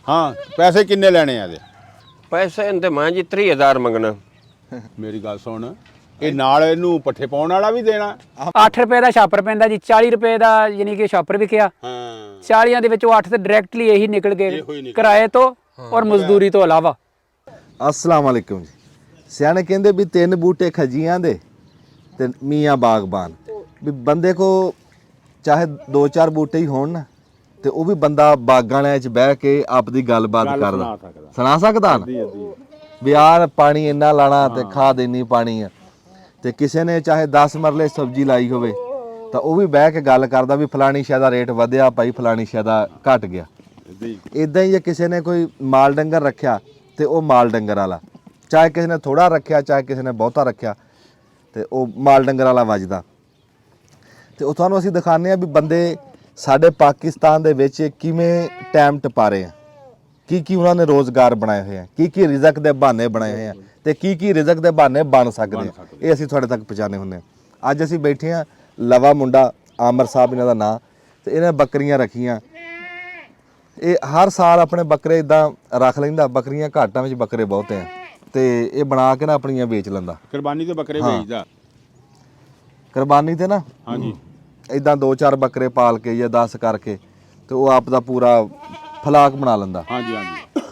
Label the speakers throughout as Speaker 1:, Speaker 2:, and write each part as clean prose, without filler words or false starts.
Speaker 1: ਹਾਂ ਪੈਸੇ ਕਿੰਨੇ ਲੈਣੇ ਆ ਇਹਦੇ?
Speaker 2: ਪੈਸੇ ਇਹਦੇ ਮੈਂ ਜੀ 30,000 ਮੰਗਣਾ।
Speaker 1: ਮੇਰੀ ਗੱਲ ਸੁਣ, ਇਹ ਨਾਲ ਇਹਨੂੰ ਪੱਠੇ ਪਾਉਣ ਵਾਲਾ ਵੀ ਦੇਣਾ?
Speaker 3: 8 ਰੁਪਏ ਦਾ ਛਾਪਰ ਪੈਂਦਾ ਜੀ, 40 ਰੁਪਏ ਦਾ ਯਾਨੀ ਕਿ ਛਾਪਰ ਵਿਕਿਆ।
Speaker 1: ਹਾਂ
Speaker 3: 40 ਦੇ ਵਿੱਚੋਂ 8 ਤੇ ਡਾਇਰੈਕਟਲੀ ਇਹੀ ਨਿਕਲ ਗਏ ਕਿਰਾਏ ਤੋਂ ਔਰ ਮਜ਼ਦੂਰੀ ਤੋਂ ਇਲਾਵਾ।
Speaker 4: अस्सलाम वालेकुम जी। सियाने कहते भी 3 बूटे खजियां दे ते मियाँ बागबान भी बंदे को चाहे 2-4 बूटे ही होण ना ते वो भी बंदा बागां च बह के आपदी गलबात करदा सुना सकदा ना भी यार पानी इन्ना लाना ते खाद इन्नी पानी है ते किसी ने चाहे 10 मरले सब्जी लाई होवे ਤਾਂ ਉਹ ਵੀ ਬਹਿ ਕੇ ਗੱਲ ਕਰਦਾ ਵੀ ਫਲਾਣੀ ਸ਼ੈ ਦਾ ਰੇਟ ਵਧਿਆ ਭਾਈ, ਫਲਾਣੀ ਸ਼ੈ ਦਾ ਘਟ ਗਿਆ। ਇਦਾਂ ਹੀ ਜੇ ਕਿਸੇ ਨੇ ਕੋਈ ਮਾਲ ਡੰਗਰ ਰੱਖਿਆ ਤੇ ਉਹ ਮਾਲ ਡੰਗਰ ਵਾਲਾ, ਚਾਹੇ ਕਿਸੇ ਨੇ ਥੋੜਾ ਰੱਖਿਆ ਚਾਹੇ ਕਿਸੇ ਨੇ ਬਹੁਤਾ ਰੱਖਿਆ, ਤੇ ਉਹ ਮਾਲ ਡੰਗਰ ਵਾਲਾ ਵੱਜਦਾ। ਤੇ ਉਹ ਤੁਹਾਨੂੰ ਅਸੀਂ ਦਿਖਾਉਂਦੇ ਆ ਵੀ ਬੰਦੇ ਸਾਡੇ ਪਾਕਿਸਤਾਨ ਦੇ ਵਿੱਚ ਕਿਵੇਂ ਟਾਈਮ ਟਪਾ ਰਹੇ ਆ, ਕੀ ਉਹਨਾਂ ਨੇ ਰੋਜ਼ਗਾਰ ਬਣਾਏ ਹੋਏ ਆ, ਕੀ ਰਿਜ਼ਕ ਦੇ ਬਹਾਨੇ ਬਣਾਏ ਹੋਏ ਆ ਤੇ ਕੀ ਰਿਜ਼ਕ ਦੇ ਬਹਾਨੇ ਬਣ ਸਕਦੇ ਆ, ਇਹ ਅਸੀਂ ਤੁਹਾਡੇ ਤੱਕ ਪਹੁੰਚਾਉਂਦੇ ਹੁੰਦੇ ਆ। ਅੱਜ ਅਸੀਂ ਬੈਠੇ ਆ ਲਵਾ ਮੁੰਡਾ ਆਮਰ ਸਾਹਿਬ ਇਹਨਾਂ ਦਾ ਨਾਂ, ਤੇ ਇਹਨੇ ਬੱਕਰੀਆਂ ਰੱਖੀਆਂ। ਇਹ ਹਰ ਸਾਲ ਆਪਣੇ ਬੱਕਰੇ ਇਦਾਂ ਰੱਖ ਲੈਂਦਾ, ਬੱਕਰੀਆਂ ਘਾਟਾਂ ਵਿੱਚ ਬੱਕਰੇ ਬਹੁਤੇ ਆ, ਤੇ ਇਹ ਬਣਾ ਕੇ ਨਾ ਆਪਣੀਆਂ ਵੇਚ ਲੈਂਦਾ।
Speaker 1: ਕੁਰਬਾਨੀ ਤੇ ਬੱਕਰੇ ਵੇਚਦਾ,
Speaker 4: ਕੁਰਬਾਨੀ ਤੇ ਨਾ
Speaker 1: ਹਾਂਜੀ
Speaker 4: ਇਦਾਂ 2-4 ਬੱਕਰੇ ਪਾਲ ਕੇ ਜਾਂ 10 ਕਰਕੇ ਤੇ ਉਹ ਆਪ ਦਾ ਪੂਰਾ ਫਲਾਕ ਬਣਾ ਲੈਂਦਾ।
Speaker 1: ਹਾਂਜੀ ਹਾਂਜੀ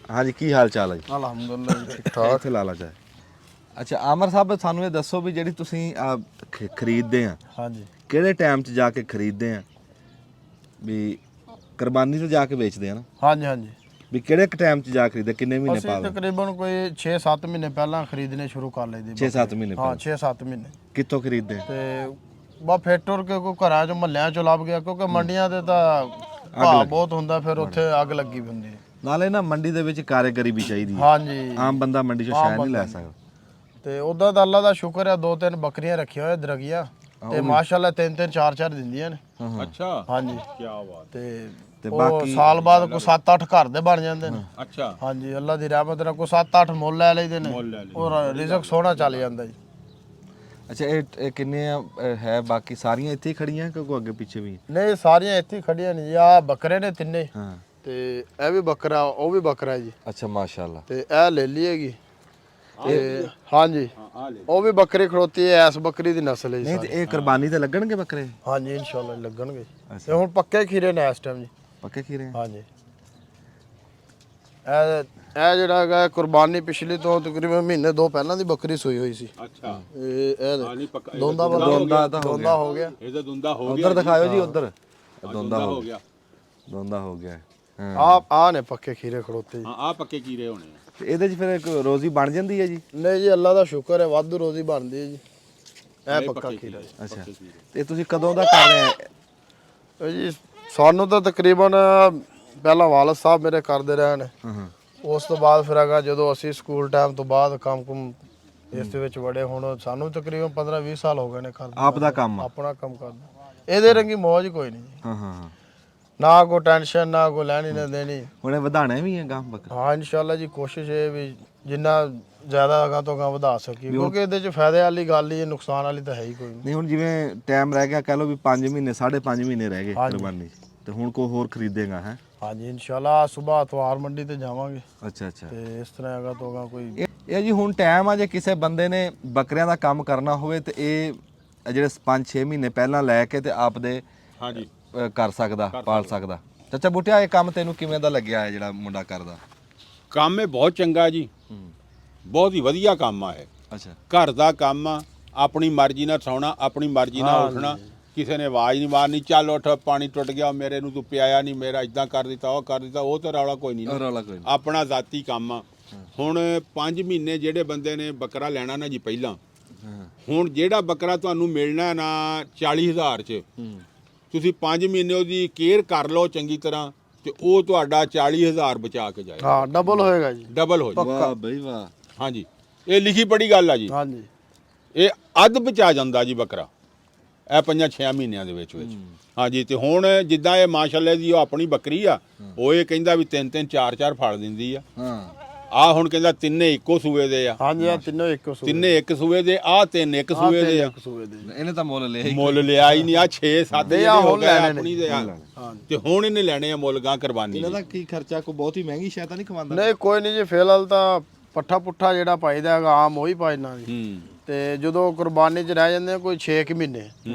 Speaker 4: ਹਾਂਜੀ, ਕੀ ਹਾਲ ਚਾਲ ਹੈ ਜੀ?
Speaker 5: ਅਲਹਮਦੁਲਿਲਾ ਜੀ, ਠੀਕ ਠਾਕ।
Speaker 4: ਇੱਥੇ ਲਾਲਾ ਚਾਹੇ। ਅੱਛਾ ਆਮਰ ਸਾਹਿਬ, ਸਾਨੂੰ ਇਹ ਦੱਸੋ ਵੀ ਜਿਹੜੀ ਤੁਸੀਂ ਖਰੀਦਦੇ ਆ,
Speaker 5: ਹਾਂਜੀ,
Speaker 4: ਕਿਹੜੇ ਟਾਈਮ 'ਚ ਜਾ ਕੇ ਖਰੀਦਦੇ ਆ? ਵੀ ਕੁਰਬਾਨੀ ਤੇ ਜਾ ਕੇ ਵੇਚਦੇ ਆ ਨਾ?
Speaker 5: ਹਾਂਜੀ ਹਾਂਜੀ।
Speaker 4: ਵੀ ਕਿਹੜੇ ਟਾਈਮ 'ਚ ਜਾ ਖਰੀਦਦੇ, ਕਿੰਨੇ ਮਹੀਨੇ
Speaker 5: ਅਸੀਂ
Speaker 4: ਪਾਲਦੇ?
Speaker 5: ਤਕਰੀਬਨ ਕੋਈ 6-7 ਮਹੀਨੇ ਪਹਿਲਾਂ ਖਰੀਦਣੇ ਸ਼ੁਰੂ ਕਰ ਲਈਦੇ।
Speaker 4: 6-7 ਮਹੀਨੇ
Speaker 5: ਹਾਂ,
Speaker 4: ਪਹਿਲਾਂ
Speaker 5: 6-7 ਮਹੀਨੇ।
Speaker 4: ਕਿੱਥੋਂ ਖਰੀਦਦੇ?
Speaker 5: ਤੇ ਬਾ ਫੇਰ ਟੁਰ ਕੇ ਕੋਈ ਘਰਾਂ 'ਚ ਮਹੱਲਿਆਂ 'ਚੋਂ ਲੱਭ ਗਿਆ, ਕਿਉਂਕਿ ਮੰਡੀਆਂ ਤੇ ਤਾਂ ਭਾਅ ਬਹੁਤ ਹੁੰਦਾ, ਫਿਰ ਉੱਥੇ ਅੱਗ ਲੱਗੀ ਵੀ ਹੁੰਦੀ ਹੈ।
Speaker 4: ਨਾਲੇ ਨਾ ਮੰਡੀ ਦੇ ਵਿੱਚ ਕਾਰੀਗਰੀ ਵੀ ਚਾਹੀਦੀ ਹੈ।
Speaker 5: ਹਾਂਜੀ,
Speaker 4: ਆਮ ਬੰਦਾ ਮੰਡੀ 'ਚੋਂ ਸ਼ਾਇਦ ਨਹੀਂ ਲੈ ਸਕਦਾ।
Speaker 5: ਤੇ ਉਦਾਂ ਤਾਂ ਅੱਲਾ ਦਾ ਸ਼ੁਕਰ ਹੈ, 2-3 ਬੱਕਰੀਆਂ ਰੱਖੀਆਂ ਹੋਏ ਦਰਗੀਆਂ, ਤੇ ਮਾਸ਼ਾਅੱਲਾ 3-3 4-4 ਦਿੰਦੀਆਂ ਨੇ।
Speaker 1: ਅੱਛਾ
Speaker 5: ਹਾਂਜੀ,
Speaker 1: ਕੀ ਬਾਤ।
Speaker 5: ਤੇ ਬਾਕੀ ਸਾਲ ਬਾਅਦ ਕੋਈ 7-8 ਘਰ ਦੇ ਬਣ ਜਾਂਦੇ ਨੇ।
Speaker 1: ਅੱਛਾ
Speaker 5: ਹਾਂਜੀ, ਅੱਲਾ ਦੀ ਰਹਿਮਤ ਨਾਲ ਕੋਈ 7-8 ਮੁੱਲ ਲੈ ਲਈਦੇ ਨੇ, ਔਰ ਰਿਜ਼ਕ ਸੋਹਣਾ ਚੱਲ ਜਾਂਦਾ ਜੀ।
Speaker 4: ਅੱਛਾ ਇਹ ਕਿੰਨੇ ਹੈ? ਬਾਕੀ ਸਾਰੀਆਂ ਇੱਥੇ ਹੀ ਖੜੀਆਂ ਕਿ ਕੋਈ ਅੱਗੇ ਪਿੱਛੇ ਵੀ?
Speaker 5: ਨਹੀਂ, ਸਾਰੀਆਂ ਇੱਥੇ ਹੀ ਖੜੀਆਂ ਨੇ ਜੀ। ਆ ਬੱਕਰੇ ਨੇ ਤਿੰਨੇ,
Speaker 4: ਹਾਂ।
Speaker 5: ਤੇ ਇਹ ਵੀ ਬੱਕਰਾ, ਉਹ ਵੀ ਬੱਕਰਾ ਜੀ,
Speaker 4: ਅੱਛਾ ਮਾਸ਼ਾਅੱਲਾ।
Speaker 5: ਤੇ ਇਹ ਲੈ ਲਈ ਹੈਗੀ। ਤੇ ਹਾਂਜੀ, ਉਹ ਵੀ ਬੱਕਰੀ ਖੜੋਤੀ ਹੈ, ਐਸ ਬੱਕਰੀ ਦੀ ਨਸਲ ਹੈ ਜੀ।
Speaker 4: ਨਹੀਂ ਤੇ ਇਹ ਕੁਰਬਾਨੀ ਤੇ ਲੱਗਣਗੇ ਬੱਕਰੇ?
Speaker 5: ਹਾਂਜੀ, ਇਨਸ਼ਾਅੱਲਾ ਲੱਗਣਗੇ। ਤੇ ਹੁਣ ਪੱਕੇ ਖੀਰੇ ਨੇ ਇਸ ਟਾਈਮ ਜੀ।
Speaker 4: ਪੱਕੇ ਖੀਰੇ?
Speaker 5: ਹਾਂਜੀ, ਇਹ ਜਿਹੜਾ ਹੈਗਾ ਕੁਰਬਾਨੀ ਪਿਛਲੀ ਤੋਂ ਤਕਰੀਬਨ ਮਹੀਨੇ 2 ਪਹਿਲਾਂ ਦੀ ਬੱਕਰੀ ਸੂਈ ਹੋਈ ਸੀ।
Speaker 1: ਅੱਛਾ
Speaker 5: ਇਹ ਦੋਂਦਾ ਹੋ ਗਿਆ।
Speaker 1: ਇਹਦਾ ਦੁੰਦਾ ਹੋ ਗਿਆ।
Speaker 4: ਉਧਰ ਦਿਖਾਓ ਜੀ, ਉਧਰ
Speaker 1: ਦੋਂਦਾ ਹੋ ਗਿਆ।
Speaker 4: ਦੋਂਦਾ ਹੋ ਗਿਆ। ਹਾਂ,
Speaker 5: ਆ ਨੇ ਪੱਕੇ ਖੀਰੇ ਖੜੋਤੇ ਜੀ।
Speaker 1: ਹਾਂ ਆ ਪੱਕੇ ਕੀਰੇ ਹੋਣੇ ਆ।
Speaker 4: ਤੇ ਇਹਦੇ 'ਚ ਫਿਰ ਇੱਕ ਰੋਜ਼ੀ ਬਣ ਜਾਂਦੀ ਹੈ ਜੀ?
Speaker 5: ਨਹੀਂ ਜੀ, ਅੱਲਾ ਦਾ ਸ਼ੁਕਰ ਹੈ, ਵਾਧੂ ਰੋਜ਼ੀ ਬਣਦੀ ਹੈ ਜੀ। ਇਹ ਪੱਕਾ ਖੀਰਾ ਜੀ।
Speaker 4: ਅੱਛਾ, ਤੇ ਤੁਸੀਂ ਕਦੋਂ ਦਾ ਕਰ ਰਹੇ ਆ?
Speaker 5: ਇਹ ਜੀ ਸਾਨੂੰ ਤਾਂ ਤਕਰੀਬਨ ਪਹਿਲਾਂ ਵਾਲਦ ਸਾਹਿਬ ਮੇਰੇ ਕਰਦੇ ਰਹੇ ਨੇ। ਉਸ ਤੋਂ ਬਾਅਦ ਫਿਰ ਹੈਗਾ ਜਦੋਂ ਅਸੀਂ ਸਕੂਲ ਟਾਈਮ ਤੋਂ ਬਾਅਦ ਕੰਮ ਇਸ ਦੇ ਵਿੱਚ ਵੜੇ, ਹੁਣ ਸਾਨੂੰ ਤਕਰੀਬਨ 15-20 ਸਾਲ ਹੋ ਗਏ ਨੇ ਕਰਦੇ।
Speaker 4: ਆਪ ਦਾ ਕੰਮ?
Speaker 5: ਆਪਣਾ ਕੰਮ ਕਰਦਾ। ਇਹਦੇ ਰੰਗੀ ਮੌਜ ਕੋਈ ਨਹੀਂ ਜੀ।
Speaker 4: ਹਾਂ ਹਾਂ।
Speaker 5: ਨਾ ਕੋਈ ਟੈਨਸ਼ਨ, ਨਾ ਕੋਈ ਲੈਣੀ ਨਾ ਦੇਣੀ।
Speaker 4: ਹੁਣ ਇਹ ਵਧਾਣਾ ਵੀ ਹੈ ਗਾਂ ਬੱਕਰਾ?
Speaker 5: ਹਾਂ ਇਨਸ਼ਾਅੱਲਾ ਜੀ, ਕੋਸ਼ਿਸ਼ ਇਹ ਵੀ ਜਿੰਨਾ ਜ਼ਿਆਦਾ ਅਗਾਂ ਤੋਂ ਅਗਾਂ ਵਧਾ ਸਕੀਏ, ਕਿਉਂਕਿ ਇਹਦੇ 'ਚ ਫਾਇਦੇ ਵਾਲੀ ਗੱਲ ਹੀ ਹੈ, ਨੁਕਸਾਨ ਵਾਲੀ ਤਾਂ ਹੈ ਹੀ ਕੋਈ
Speaker 4: ਨਹੀਂ। ਹੁਣ ਜਿਵੇਂ ਟਾਈਮ ਰਹਿ ਗਿਆ, ਕਹਿ ਲਓ ਵੀ 5 ਮਹੀਨੇ 5.5 ਮਹੀਨੇ ਰਹਿ ਗਏ ਕੁਰਬਾਨੀ, ਤੇ ਹੁਣ ਕੋਈ ਹੋਰ ਖਰੀਦੇਗਾ? ਹੈ
Speaker 5: ਹਾਂਜੀ ਇਨਸ਼ਾਅੱਲਾ, ਸਵੇਰ ਇਤਵਾਰ ਮੰਡੀ ਤੇ ਜਾਵਾਂਗੇ।
Speaker 4: ਅੱਛਾ ਅੱਛਾ।
Speaker 5: ਤੇ ਇਸ ਤਰ੍ਹਾਂ ਅਗਾਂ ਤੋਂ ਅਗਾਂ ਕੋਈ
Speaker 4: ਇਹ ਜੀ ਹੁਣ ਟਾਈਮ ਆ, ਜੇ ਕਿਸੇ ਬੰਦੇ ਨੇ ਬੱਕਰਿਆਂ ਦਾ ਕੰਮ ਕਰਨਾ ਹੋਵੇ ਤੇ ਇਹ ਜਿਹੜੇ 5-6 ਮਹੀਨੇ ਪਹਿਲਾਂ ਲੈ ਕੇ ਤੇ ਆਪਦੇ
Speaker 1: ਹਾਂਜੀ
Speaker 4: ਕਰ ਸਕਦਾ, ਪਾਲ ਸਕਦਾ। ਚਾਚਾ ਬੁੱਟਿਆ, ਇਹ ਕੰਮ ਤੈਨੂੰ ਕਿਵੇਂ ਦਾ ਲੱਗਿਆ ਹੈ ਜਿਹੜਾ ਮੁੰਡਾ ਕਰਦਾ?
Speaker 1: ਕੰਮ ਇਹ ਬਹੁਤ ਚੰਗਾ ਜੀ, ਬਹੁਤ ਹੀ ਵਧੀਆ ਕੰਮ ਆ ਇਹ।
Speaker 4: ਅੱਛਾ,
Speaker 1: ਘਰ ਦਾ ਕੰਮ ਆ, ਆਪਣੀ ਮਰਜ਼ੀ ਨਾਲ ਸੌਣਾ, ਆਪਣੀ ਮਰਜ਼ੀ ਨਾਲ ਉੱਠਣਾ, ਕਿਸੇ ਨੇ ਆਵਾਜ਼ ਨਹੀਂ ਮਾਰਨੀ, ਚੱਲ ਉੱਠ ਪਾਣੀ ਟੁੱਟ ਗਿਆ, ਮੇਰੇ ਨੂੰ ਤੂੰ ਪਿਆਇਆ ਨਹੀਂ, ਮੇਰਾ ਇਦਾਂ ਕਰ ਦਿੱਤਾ, ਉਹ ਕਰ ਦਿੱਤਾ, ਉਹ ਤਾਂ ਰੌਲਾ ਕੋਈ ਨਹੀਂ।
Speaker 4: ਰੌਲਾ ਕੋਈ ਨਹੀਂ,
Speaker 1: ਆਪਣਾ ਜ਼ਾਤੀ ਕੰਮ ਆ। ਹੁਣ 5 ਮਹੀਨੇ ਜਿਹੜੇ ਬੰਦੇ ਨੇ ਬੱਕਰਾ ਲੈਣਾ ਨਾ ਜੀ ਪਹਿਲਾਂ, ਹੁਣ ਜਿਹੜਾ ਬੱਕਰਾ ਤੁਹਾਨੂੰ ਮਿਲਣਾ ਨਾ 40,000 ਚ, ਤੁਸੀਂ 5 ਮਹੀਨੇ ਉਹਦੀ ਕੇਅਰ ਕਰ ਲਓ ਚੰਗੀ ਤਰ੍ਹਾਂ, ਤੇ ਉਹ ਤੁਹਾਡਾ 40,000 ਬਚਾ ਕੇ ਜਾਏਗਾ।
Speaker 5: ਹਾਂ, ਡਬਲ ਹੋਏਗਾ ਜੀ,
Speaker 1: ਡਬਲ ਹੋ ਜਾਏਗਾ।
Speaker 4: ਵਾਹ ਬਈ ਵਾਹ।
Speaker 1: ਹਾਂਜੀ, ਇਹ ਲਿਖੀ ਪੜੀ ਗੱਲ ਆ ਜੀ।
Speaker 5: ਹਾਂਜੀ,
Speaker 1: ਇਹ ਅੱਧ ਬਚਾ ਜਾਂਦਾ ਜੀ ਬੱਕਰਾ ਇਹ 5-6 ਮਹੀਨਿਆਂ ਦੇ ਵਿੱਚ। ਹਾਂਜੀ, ਤੇ ਹੁਣ ਜਿੱਦਾਂ ਇਹ ਮਾਸ਼ਾਅੱਲਾ ਦੀ ਉਹ ਆਪਣੀ ਬੱਕਰੀ ਆ, ਉਹ ਇਹ ਕਹਿੰਦਾ ਵੀ 3-3 4-4 ਫੜ ਦਿੰਦੀ ਆ।
Speaker 4: ਹਾਂ,
Speaker 1: ਆ ਹੁਣ ਕਹਿੰਦਾ ਤਿੰਨੇ ਇੱਕੋ ਸੂਏ ਦੇ ਆ।
Speaker 5: ਹਾਂਜੀ ਆ ਤਿੰਨੋਂ ਇੱਕ ਸੂਏ
Speaker 1: ਤਿੰਨੇ ਇੱਕ ਸੂਏ ਦੇ, ਆ ਤਿੰਨ ਇੱਕ ਸੂਏ ਦੇ ਆ।
Speaker 5: ਇੱਕ ਸੂਏ ਦੇ
Speaker 4: ਇਹਨੇ ਤਾਂ ਮੁੱਲ ਲਿਆ ਹੀ
Speaker 1: ਮੁੱਲ ਲਿਆ ਹੀ ਨਹੀਂ। ਆ 6-7
Speaker 5: ਦੇ
Speaker 1: ਜਿਹੜੇ
Speaker 5: ਆ
Speaker 1: ਹੋ
Speaker 5: ਹੁਣ
Speaker 1: ਗਏ
Speaker 5: ਲੈਣੇ ਨੇ।
Speaker 1: ਆਪਣੀ ਦੇ ਆ ਤੇ ਹੁਣ ਇਹਨੇ ਲੈਣੇ ਆ ਮੁੱਲ ਗਾਂ ਕੁਰਬਾਨੀ
Speaker 4: ਇਹਨਾਂ
Speaker 1: ਦੇ।
Speaker 4: ਦਾ ਕੀ ਖਰਚਾ ਕੋ ਬਹੁਤ ਹੀ ਮਹਿੰਗੀ ਸ਼ਾਇਦ ਤਾਂ ਨਹੀਂ ਖਵਾਉਂਦਾ।
Speaker 5: ਨਹੀਂ ਕੋਈ ਨਹੀਂ ਜੀ ਫਿਲਹਾਲ ਤਾਂ ਪੱਠਾ ਪੁੱਠਾ ਜਿਹੜਾ ਪਾਈਦਾ ਹੈਗਾ ਆਮ ਉਹੀ ਪਾਇਨਾ ਜੀ।
Speaker 1: ਹੂੰ
Speaker 5: ਤੇ ਜਦੋਂ ਕੁਰਬਾਨੀ 'ਚ ਰਹਿ ਜਾਂਦੇ ਆ ਕੋਈ 6 ਮਹੀਨੇ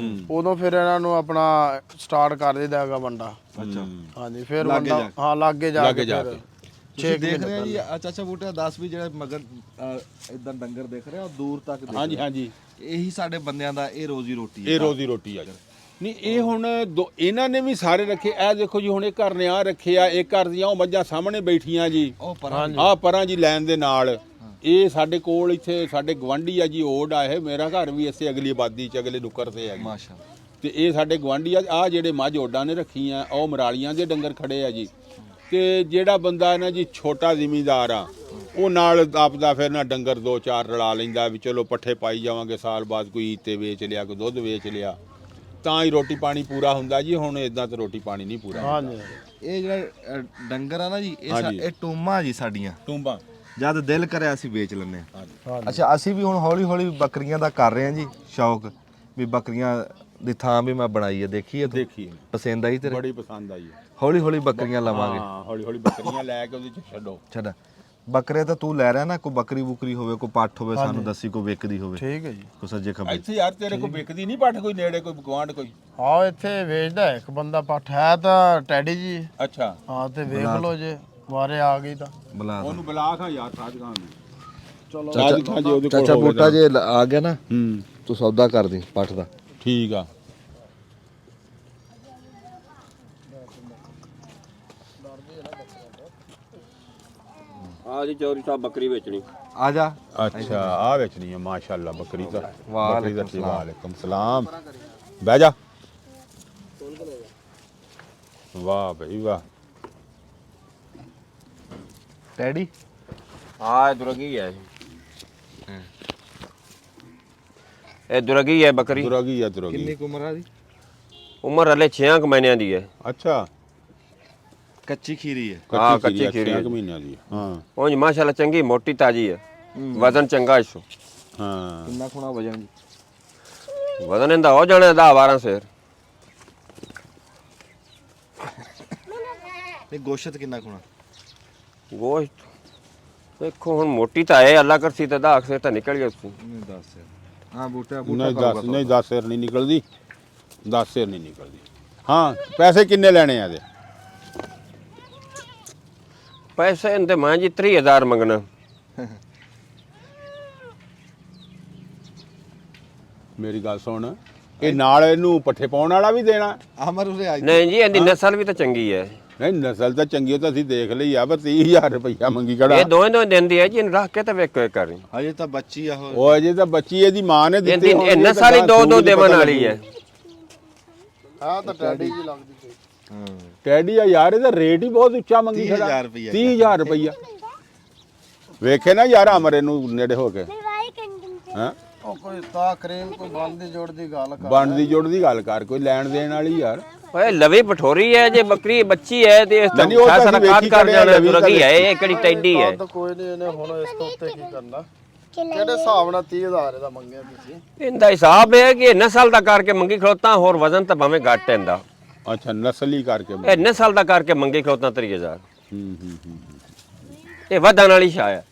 Speaker 5: ਉਦੋਂ ਫਿਰ ਇਹਨਾਂ ਨੂੰ ਆਪਣਾ ਸਟਾਰਟ ਕਰ ਦਿੰਦਾ ਹੈਗਾ ਵੰਡਾ।
Speaker 4: ਅੱਛਾ
Speaker 5: ਹਾਂਜੀ ਫਿਰ ਵੰਡਾ ਹਾਂ ਲਾਗੇ ਜਾ ਕੇ
Speaker 1: ਜਾ
Speaker 5: ਫਿਰ
Speaker 1: ਕੇ।
Speaker 5: 6
Speaker 4: ਦੇਖ ਰਹੇ ਆ ਜੀ ਚਾਚਾ ਬੂਟਾ 10 ਵੀ ਜਿਹੜੇ ਮਗਰ ਇਦਾਂ ਡੰਗਰ ਦੇਖ ਰਹੇ ਆ ਉਹ ਦੂਰ ਤੱਕ ਦੇਖ
Speaker 1: ਹਾਂਜੀ ਹਾਂਜੀ
Speaker 4: ਇਹੀ ਸਾਡੇ ਬੰਦਿਆਂ ਦਾ ਇਹ ਰੋਜ਼ੀ ਰੋਟੀ ਹੈ।
Speaker 1: ਇਹ ਰੋਜ਼ੀ ਰੋਟੀ ਆ ਜੀ। ਨਹੀਂ ਇਹ ਹੁਣ ਇਹਨਾਂ ਨੇ ਵੀ ਸਾਰੇ ਰੱਖੇ। ਇਹ ਦੇਖੋ ਜੀ ਹੁਣ ਇਹ ਘਰ ਨੇ ਆ ਰੱਖੇ ਆ, ਇਹ ਘਰ ਦੀਆਂ ਉਹ ਮੱਝਾਂ ਸਾਹਮਣੇ ਬੈਠੀਆਂ ਜੀ
Speaker 4: ਉਹ ਪਰਾਂ
Speaker 1: ਆ ਪਰਾਂ ਜੀ ਲੈਣ ਦੇ ਨਾਲ। ਇਹ ਸਾਡੇ ਕੋਲ ਇੱਥੇ ਸਾਡੇ ਗਵਾਂਢੀ ਆ ਜੀ ਓਡ ਆ। ਇਹ ਮੇਰਾ ਘਰ ਵੀ ਇਸੇ ਅਗਲੀ ਆਬਾਦੀ ਚ ਅਗਲੇ ਨੁੱਕਰ ਤੇ ਹੈ
Speaker 4: ਮਾਸ਼ਾਅੱਲਾ।
Speaker 1: ਤੇ ਇਹ ਸਾਡੇ ਗਵਾਂਢੀ ਆ ਜਿਹੜੇ ਮੱਝ ਓਡਾਂ ਨੇ ਰੱਖੀਆਂ ਉਹ ਮਰਾਲੀਆਂ ਦੇ ਡੰਗਰ ਖੜੇ ਆ ਜੀ। ਤੇ ਜਿਹੜਾ ਬੰਦਾ ਨਾ ਜੀ ਛੋਟਾ ਜ਼ਿਮੀਂਦਾਰ ਆ ਉਹ ਨਾਲ ਆਪਦਾ ਫਿਰ ਨਾ ਡੰਗਰ 2-4 ਰਲਾ ਲੈਂਦਾ ਵੀ ਚਲੋ ਪੱਠੇ ਪਾਈ ਜਾਵਾਂਗੇ, ਸਾਲ ਬਾਅਦ ਕੋਈ ਇੱਤੇ ਵੇਚ ਲਿਆ, ਕੋਈ ਦੁੱਧ ਵੇਚ ਲਿਆ, ਤਾਂ ਹੀ ਰੋਟੀ ਪਾਣੀ ਪੂਰਾ ਹੁੰਦਾ ਜੀ। ਹੁਣ ਇਦਾਂ ਤਾਂ ਰੋਟੀ ਪਾਣੀ ਨਹੀਂ ਪੂਰਾ।
Speaker 5: ਹਾਂਜੀ
Speaker 4: ਇਹ ਜਿਹੜਾ ਡੰਗਰ ਆ ਨਾ ਜੀ ਇਹ ਟੂਮਾਂ ਜੀ ਸਾਡੀਆਂ।
Speaker 1: ਟੂੰਬਾਂ
Speaker 4: ਜਦ ਦਿਲ ਕਰਿਆ ਅਸੀਂ ਵੇਚ ਲੈਂਦੇ ਆ। ਅੱਛਾ ਅਸੀਂ ਵੀ ਹੁਣ ਹੌਲੀ ਹੌਲੀ ਬੱਕਰੀਆਂ ਦਾ ਕਰ ਰਹੇ ਆ ਜੀ ਸ਼ੌਕ, ਵੀ ਬੱਕਰੀਆਂ ਦੀ ਥਾਂ ਵੀ ਮੈਂ ਬਣਾਈ ਹੈ। ਦੇਖੀ ਹੈ ਤੂੰ?
Speaker 1: ਦੇਖੀ
Speaker 4: ਪਸੰਦ ਆਈ ਤੇਰੇ?
Speaker 1: ਬੜੀ ਪਸੰਦ ਆਈ ਹੈ।
Speaker 4: ਹੌਲੀ ਹੌਲੀ ਬੱਕਰੀਆਂ ਲਵਾਂਗੇ।
Speaker 1: ਹਾਂ ਹੌਲੀ ਹੌਲੀ ਬੱਕਰੀਆਂ ਲੈ ਕੇ ਉਹਦੇ ਚ ਛੱਡੋ।
Speaker 4: ਛੱਡ ਬੱਕਰੇ ਤਾਂ ਤੂੰ ਲੈ ਰਿਹਾ ਨਾ, ਕੋਈ ਬੱਕਰੀ ਬੁਕਰੀ ਹੋਵੇ, ਕੋਈ ਪੱਠ ਹੋਵੇ, ਸਾਨੂੰ ਦੱਸੀ ਕੋਈ ਵਿਕਦੀ ਹੋਵੇ।
Speaker 5: ਠੀਕ ਹੈ ਜੀ।
Speaker 4: ਕੋਈ ਸੱਜੇ ਖੱਬੇ
Speaker 1: ਇੱਥੇ ਯਾਰ ਤੇਰੇ ਕੋਲ ਵਿਕਦੀ ਨਹੀਂ ਪੱਠ? ਕੋਈ ਨੇੜੇ ਕੋਈ ਗਵਾਂਢ ਕੋਈ?
Speaker 5: ਹਾਂ ਇੱਥੇ ਵੇਚਦਾ ਇੱਕ ਬੰਦਾ ਪੱਠ ਹੈ ਤਾਂ ਟੈਡੀ ਜੀ।
Speaker 1: ਅੱਛਾ
Speaker 5: ਹਾਂ ਤੇ ਵੇਖ ਲਓ ਜੇ ਵਾਰੇ ਆ ਗਈ ਤਾਂ
Speaker 4: ਬੁਲਾ
Speaker 1: ਉਹਨੂੰ ਬੁਲਾ ਖਾ ਯਾਰ ਸਾਜ ਖਾਨ ਨੂੰ।
Speaker 5: ਚਲੋ
Speaker 1: ਸਾਜ ਖਾਨ ਜੀ ਉਹਦੇ ਕੋਲ
Speaker 4: ਚਾਚਾ
Speaker 1: ਹੋਵੇ
Speaker 4: ਬੂਟਾ ਜੇ ਆ ਗਿਆ ਨਾ
Speaker 1: ਹੂੰ
Speaker 4: ਤੂੰ ਸੌਦਾ ਕਰ ਦੀ ਪੱਠ ਦਾ।
Speaker 1: ਠੀਕ ਆ।
Speaker 2: ਆ ਜੀ ਚੌਧਰੀ ਸਾਹਿਬ ਬੱਕਰੀ ਵੇਚਣੀ।
Speaker 4: ਆ ਜਾ।
Speaker 1: ਅੱਛਾ ਆ ਵੇਚਣੀ ਹੈ ਮਾਸ਼ਾਅੱਲਾ ਬੱਕਰੀ ਤਾਂ।
Speaker 4: ਵਾਲੇਕੁਮ
Speaker 1: ਬੱਕਰੀ ਦਾ ਵਾਲੇਕੁਮ ਸਲਾਮ। ਬਹਿ ਜਾ। ਵਾਹ ਬਈ ਵਾਹ।
Speaker 4: ਟੈਡੀ
Speaker 2: ਆ ਦੁਰਗੀ ਹੈ ਇਹ ਦੁਰਗੀ ਹੈ ਬੱਕਰੀ।
Speaker 1: ਦੁਰਗੀ ਆ ਦੁਰਗੀ।
Speaker 4: ਕਿੰਨੀ ਕੁ ਉਮਰ ਆ ਦੀ?
Speaker 2: ਉਮਰ ਹਲੇ 6 ਮਹੀਨਿਆਂ ਦੀ ਹੈ।
Speaker 1: ਅੱਛਾ
Speaker 4: ਕੱਚੀ ਖੀਰੀ ਹੈ।
Speaker 2: ਹਾਂ, ਕੱਚੀ ਖੀਰੀ ਹੈ।
Speaker 1: 6 ਮਹੀਨਿਆਂ ਦੀ ਹੈ। ਹਾਂ
Speaker 2: ਉਂਝ ਮਾਸ਼ਾਅੱਲਾ ਚੰਗੀ ਮੋਟੀ ਤਾਜੀ ਹੈ। ਵਜ਼ਨ ਚੰਗਾ ਇਸ ਤੋਂ।
Speaker 1: ਹਾਂ
Speaker 4: ਕਿੰਨਾ ਖੁਣਾ ਵਜਣ ਜੀ?
Speaker 2: ਵਜ਼ਨ ਇਹਦਾ ਹੋ ਜਾਣਾ 10-12 ਸੇਰ।
Speaker 4: ਤੇ ਗੋਸ਼ਤ ਕਿੰਨਾ ਖੁਣਾ?
Speaker 2: ਗੋਸ਼ਤ ਦੇਖੋ ਹੁਣ ਮੋਟੀ ਤਾਂ ਹੈ, ਅੱਲਾ ਕਰਸੀ ਤਾਂ 10 ਸੇਰ ਤਾਂ ਨਿਕਲ ਗਿਆ ਉਸ ਤੋਂ।
Speaker 4: ਨਹੀਂ ਦੱਸ ਹਾਂ ਬੂਟਾ
Speaker 1: ਨਹੀਂ 10 ਨਹੀਂ 10 ਸਿਰ ਨਹੀਂ ਨਿਕਲਦੀ। 10 ਸਿਰ ਨਹੀਂ ਨਿਕਲਦੀ। ਹਾਂ ਪੈਸੇ ਕਿੰਨੇ ਲੈਣੇ ਆ ਇਹਦੇ?
Speaker 2: ਪੈਸੇ ਇਹਦੇ ਮਾਂ ਜੀ 30,000 ਮੰਗਣਾ।
Speaker 1: ਮੇਰੀ ਗੱਲ ਸੁਣ, ਇਹ ਨਾਲ ਇਹਨੂੰ ਪੱਠੇ ਪਾਉਣ ਵਾਲਾ ਵੀ ਦੇਣਾ?
Speaker 4: ਅਮਰ ਉਰੇ ਆਈ
Speaker 2: ਨਹੀਂ ਜੀ ਇਹਦੀ ਨਸਲ ਵੀ ਤਾਂ ਚੰਗੀ ਹੈ।
Speaker 1: ਨਹੀਂ ਨਸਲ ਤਾਂ ਚੰਗੀ ਤਾਂ ਅਸੀਂ ਦੇਖ ਲਈ ਆ, ਪਰ 30,000 ਰੁਪਈਆ ਮੰਗੀ ਕਿਹੜਾ?
Speaker 2: ਇਹ ਦੋਵੇਂ ਦਿੰਦੀ ਹੈ ਜੀ, ਇਹਨੂੰ ਰੱਖ ਕੇ ਤਾਂ ਵੇਖੋ ਕਰ ਰਹੀ।
Speaker 4: ਹਜੇ ਤਾਂ ਬੱਚੀ ਆ
Speaker 1: ਉਹ ਅਜੇ ਤਾਂ ਬੱਚੀ ਇਹਦੀ ਮਾਂ ਨੇ ਦਿੱਤੀ
Speaker 2: ਇਹਦੀ ਇਹ ਨਸਲ ਹੀ ਦੋ ਦੇਵਣ ਵਾਲੀ ਹੈ।
Speaker 5: ਹਾਂ ਤਾਂ ਟੈਡੀ ਜੀ ਲੱਗਦੀ ਸੀ।
Speaker 4: ਹਾਂ
Speaker 1: ਟੈਡੀ ਆ ਯਾਰ, ਇਹਦਾ ਰੇਟ ਹੀ ਬਹੁਤ ਉੱਚਾ ਮੰਗੀ
Speaker 4: 30,000 ਰੁਪਈਆ।
Speaker 1: 30,000 ਰੁਪਈਆ। ਵੇਖੇ ਨਾ ਯਾਰ ਅਮਰ ਇਹਨੂੰ ਨੇੜੇ ਹੋ ਕੇ। ਹਾਂ
Speaker 5: ਉਹ ਕੋਈ ਤਾਂ ਕਰੀਮ ਕੋਈ ਬੰਦ ਦੀ ਜੋੜ ਦੀ ਗੱਲ ਕਰ।
Speaker 1: ਬਣਦੀ ਦੀ ਜੋੜ ਦੀ ਗੱਲ ਕਰ, ਕੋਈ ਲੈਣ ਦੇਣ ਵਾਲੀ ਯਾਰ।
Speaker 2: ਓਏ ਲਵੀ ਪਠੋਰੀ ਹੈ ਜੇ ਬੱਕਰੀ ਬੱਚੀ ਹੈ ਤੇ ਇਸ
Speaker 1: ਨਹੀਂ, ਉਹ ਤਾਂ
Speaker 2: ਸਾਰਾ
Speaker 1: ਅਸੀਂ
Speaker 2: ਕਾਟ
Speaker 1: ਵੇਖੀ
Speaker 2: ਕਰ
Speaker 1: ਖੜੇ ਆ,
Speaker 2: ਜਾਣਾ।
Speaker 1: ਲਵੀ ਤਾਂ
Speaker 2: ਦੁਰਗੀ ਹੈ ਇਹ ਕਿਹੜੀ ਟੈਡੀ ਹੈ।
Speaker 5: ਤਾਂ ਕੋਈ ਨਹੀਂ ਇਹਨੇ ਹੁਣ ਇਸ ਤੋਂ ਉੱਤੇ ਕੀ ਕਰਨਾ। ਕਿਹੜੇ ਹਿਸਾਬ ਨਾਲ 30,000 ਇਹਦਾ ਮੰਗਿਆ ਤੁਸੀਂ?
Speaker 2: ਇਹਦਾ ਹਿਸਾਬ ਹੈ ਕਿ ਨਸਲ ਦਾ ਕਰਕੇ ਮੰਗੀ ਖਲੋਤਾ, ਹੋਰ ਵਜ਼ਨ ਤਾਂ ਭਾਵੇਂ ਘੱਟ ਇਹਦਾ।
Speaker 1: ਅੱਛਾ ਨਸਲੀ ਕਰਕੇ।
Speaker 2: ਇਹ ਨਸਲ ਦਾ ਕਰਕੇ ਮੰਗੀ ਖਲੋਤਾ 30,000।
Speaker 1: ਹੂੰ
Speaker 2: ਇਹ ਵਧਣ ਵਾਲੀ ਸ਼ਾਹ ਹੈ।